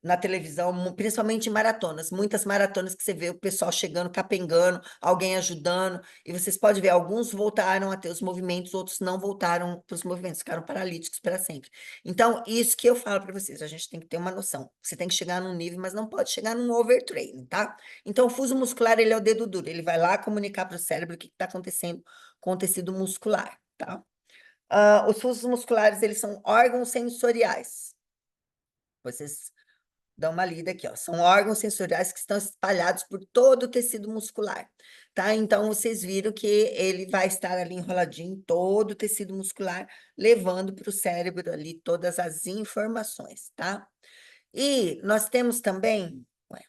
na televisão, principalmente em maratonas, muitas maratonas que você vê o pessoal chegando, capengando, alguém ajudando, e vocês podem ver, alguns voltaram a ter os movimentos, outros não voltaram para os movimentos, ficaram paralíticos para sempre. Então, isso que eu falo para vocês, a gente tem que ter uma noção. Você tem que chegar num nível, mas não pode chegar num overtraining, tá? Então, o fuso muscular, ele é o dedo duro, ele vai lá comunicar para o cérebro o que está acontecendo com o tecido muscular, tá? Os fusos musculares, eles são órgãos sensoriais. Vocês Dá uma lida aqui, ó. São órgãos sensoriais que estão espalhados por todo o tecido muscular, tá? Então, vocês viram que ele vai estar ali enroladinho em todo o tecido muscular, levando para o cérebro ali todas as informações, tá? E nós temos também... Ué,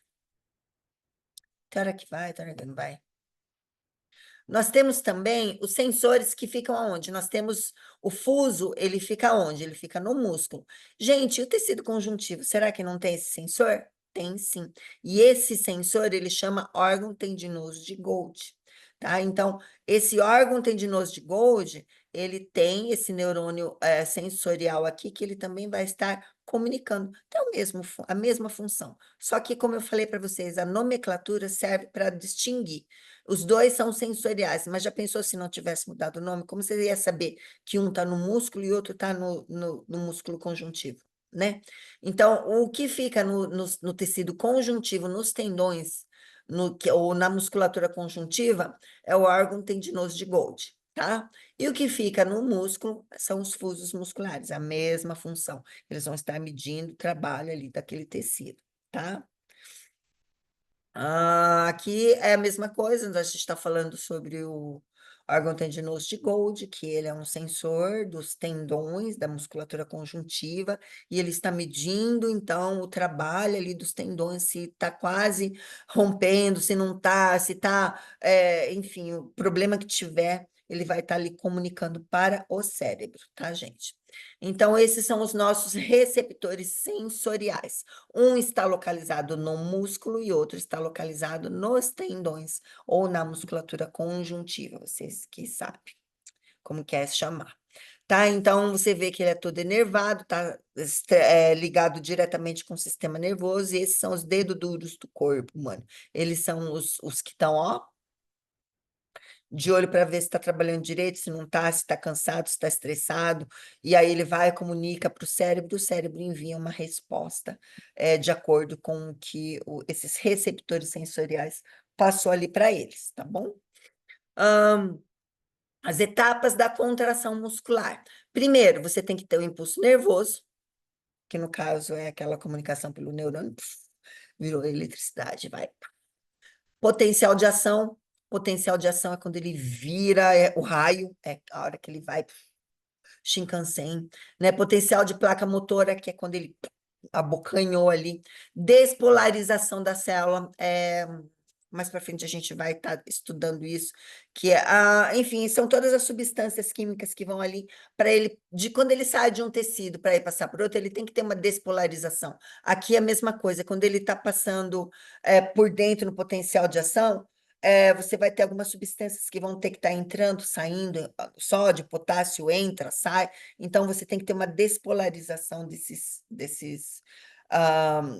tem hora que vai, tem hora que não vai. Nós temos também os sensores que ficam aonde? Nós temos o fuso, ele fica onde? Ele fica no músculo. Gente, e o tecido conjuntivo, será que não tem esse sensor? Tem sim. E esse sensor, ele chama órgão tendinoso de Golgi, tá? Então, esse órgão tendinoso de Golgi, ele tem esse neurônio sensorial aqui, que ele também vai estar comunicando. Tem a mesma função. Só que, como eu falei para vocês, a nomenclatura serve para distinguir. Os dois são sensoriais, mas já pensou se não tivesse mudado o nome? Como você ia saber que um está no músculo e outro está no músculo conjuntivo, né? Então, o que fica no tecido conjuntivo, nos tendões, ou na musculatura conjuntiva, é o órgão tendinoso de Golgi, tá? E o que fica no músculo são os fusos musculares, a mesma função. Eles vão estar medindo o trabalho ali daquele tecido, tá? Aqui é a mesma coisa, a gente está falando sobre o órgão tendinoso de Golgi, que ele é um sensor dos tendões, da musculatura conjuntiva, e ele está medindo, então, o trabalho ali dos tendões, se está quase rompendo, se não está, se está, enfim, o problema que tiver, ele vai estar ali comunicando para o cérebro, tá, gente? Então, esses são os nossos receptores sensoriais. Um está localizado no músculo e outro está localizado nos tendões ou na musculatura conjuntiva, vocês que sabem como quer se chamar. Tá? Então, você vê que ele é todo enervado, tá ligado diretamente com o sistema nervoso, e esses são os dedos duros do corpo humano. Eles são os que estão, ó, de olho para ver se está trabalhando direito, se não está, se está cansado, se está estressado, e aí ele vai e comunica para o cérebro envia uma resposta de acordo com o que esses receptores sensoriais passou ali para eles, tá bom? As etapas da contração muscular. Primeiro, você tem que ter o impulso nervoso, que no caso é aquela comunicação pelo neurônio, virou eletricidade, vai. Potencial de ação é quando ele vira o raio, é a hora que ele vai, Shinkansen, né? Potencial de placa motora, que é quando ele abocanhou ali. Despolarização da célula, mais para frente a gente vai estar estudando isso, que é, enfim, são todas as substâncias químicas que vão ali para ele, de quando ele sai de um tecido para ir passar por outro, ele tem que ter uma despolarização. Aqui é a mesma coisa, quando ele está passando por dentro no potencial de ação, você vai ter algumas substâncias que vão ter que estar entrando, saindo, sódio, potássio entra, sai, então você tem que ter uma despolarização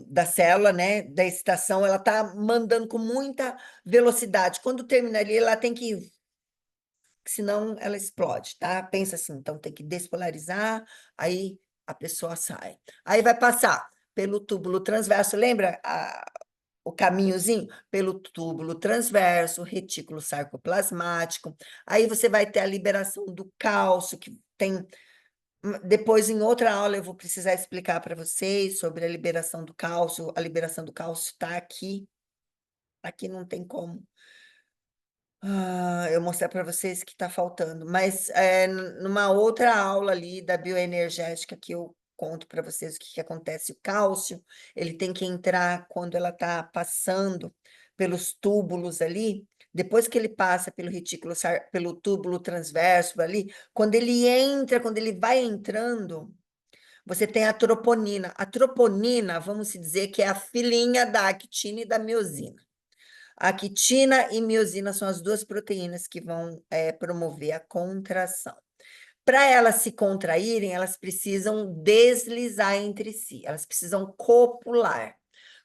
da célula, né, da excitação, ela está mandando com muita velocidade. Quando termina ali, ela tem que, senão ela explode, tá? Pensa assim, então tem que despolarizar, aí a pessoa sai. Aí vai passar pelo túbulo transverso, lembra o caminhozinho? Pelo túbulo transverso, retículo sarcoplasmático, aí você vai ter a liberação do cálcio, que tem... Depois, em outra aula, eu vou precisar explicar para vocês sobre a liberação do cálcio. A liberação do cálcio está aqui. Aqui não tem como eu mostrar para vocês que está faltando. Mas numa outra aula ali da bioenergética que eu conto para vocês o que acontece. O cálcio, ele tem que entrar quando ela está passando pelos túbulos ali. Depois que ele passa pelo retículo, pelo túbulo transverso ali, quando ele entra, quando ele vai entrando, você tem a troponina. A troponina, vamos dizer que é a filhinha da actina e da miosina. A actina e miosina são as duas proteínas que vão promover a contração. Para elas se contraírem, elas precisam deslizar entre si, elas precisam copular.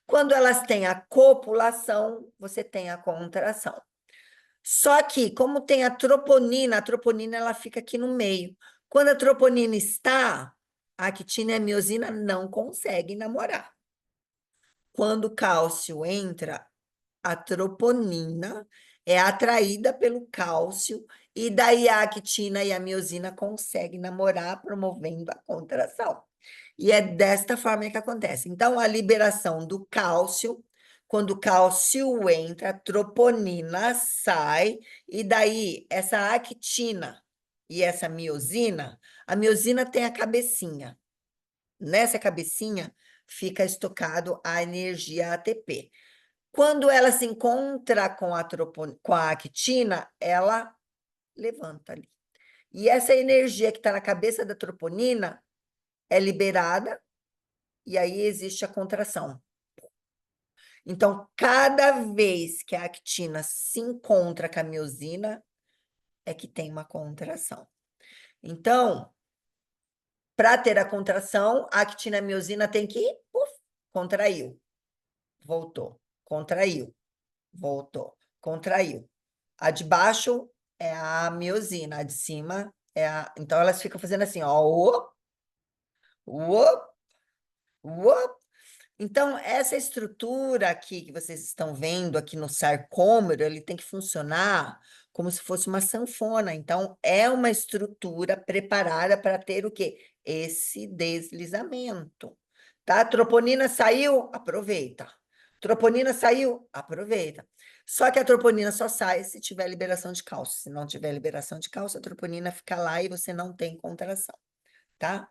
Quando elas têm a copulação, você tem a contração. Só que, como tem a troponina ela fica aqui no meio. Quando a troponina está, a actina e a miosina não conseguem namorar. Quando o cálcio entra, a troponina é atraída pelo cálcio e daí a actina e a miosina conseguem namorar, promovendo a contração. E é desta forma que acontece. Então, a liberação do cálcio, quando o cálcio entra, a troponina sai, e daí essa actina e essa miosina, a miosina tem a cabecinha. Nessa cabecinha fica estocado a energia ATP. Quando ela se encontra com a actina, ela levanta ali. E essa energia que está na cabeça da troponina é liberada e aí existe a contração. Então, cada vez que a actina se encontra com a miosina, é que tem uma contração. Então, para ter a contração, a actina e a miosina tem que contraiu, voltou, contraiu, voltou, contraiu. A de baixo é a miosina, a de cima é a. Então, elas ficam fazendo assim, ó, o, o. Então, essa estrutura aqui que vocês estão vendo aqui no sarcômero, ele tem que funcionar como se fosse uma sanfona. Então, é uma estrutura preparada para ter o quê? Esse deslizamento. Tá? Troponina saiu, aproveita. Troponina saiu, aproveita. Só que a troponina só sai se tiver liberação de cálcio. Se não tiver liberação de cálcio, a troponina fica lá e você não tem contração, tá?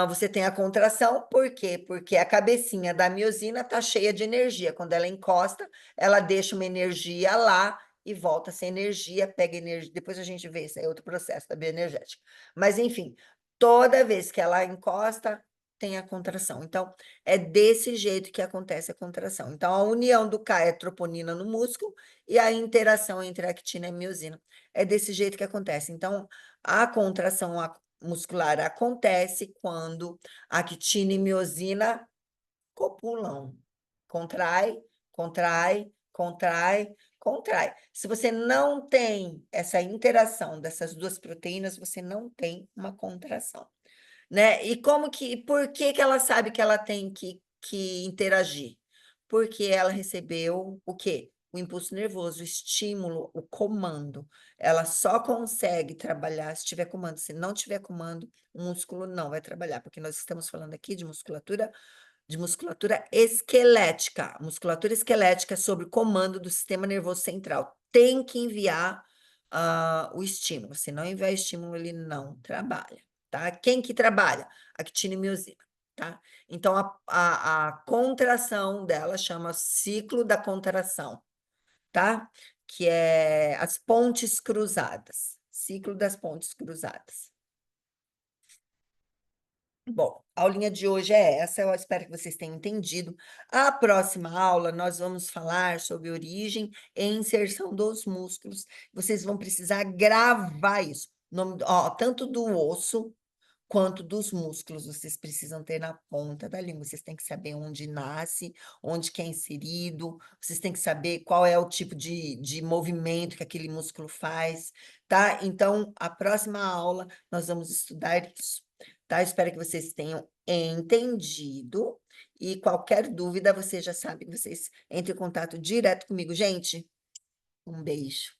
Você tem a contração, por quê? Porque a cabecinha da miosina está cheia de energia. Quando ela encosta, ela deixa uma energia lá e volta sem energia, pega energia. Depois a gente vê, isso é outro processo da bioenergética. Mas, enfim, toda vez que ela encosta, tem a contração. Então, é desse jeito que acontece a contração. Então, a união do K é troponina no músculo e a interação entre a actina e a miosina. É desse jeito que acontece. Então, a contração muscular acontece quando a actina e miosina copulam. Contrai, contrai, contrai, contrai. Se você não tem essa interação dessas duas proteínas, você não tem uma contração, né? E por que que ela sabe que ela tem que interagir? Porque ela recebeu o quê? O impulso nervoso, o estímulo, o comando. Ela só consegue trabalhar se tiver comando. Se não tiver comando, o músculo não vai trabalhar, porque nós estamos falando aqui de musculatura esquelética. Musculatura esquelética sob comando do sistema nervoso central. Tem que enviar o estímulo. Se não enviar estímulo, ele não trabalha, tá? Quem que trabalha? Actina e miosina, tá? Então, a contração dela chama ciclo da contração, tá? Que é as pontes cruzadas. Ciclo das pontes cruzadas. Bom, a aulinha de hoje é essa, eu espero que vocês tenham entendido. A próxima aula, nós vamos falar sobre origem e inserção dos músculos. Vocês vão precisar gravar isso. Tanto do osso quanto dos músculos, vocês precisam ter na ponta da língua. Vocês têm que saber onde nasce, onde que é inserido, vocês têm que saber qual é o tipo de movimento que aquele músculo faz, tá? Então, a próxima aula, nós vamos estudar isso, tá? Espero que vocês tenham entendido, e qualquer dúvida, vocês já sabem, vocês entrem em contato direto comigo. Gente, um beijo.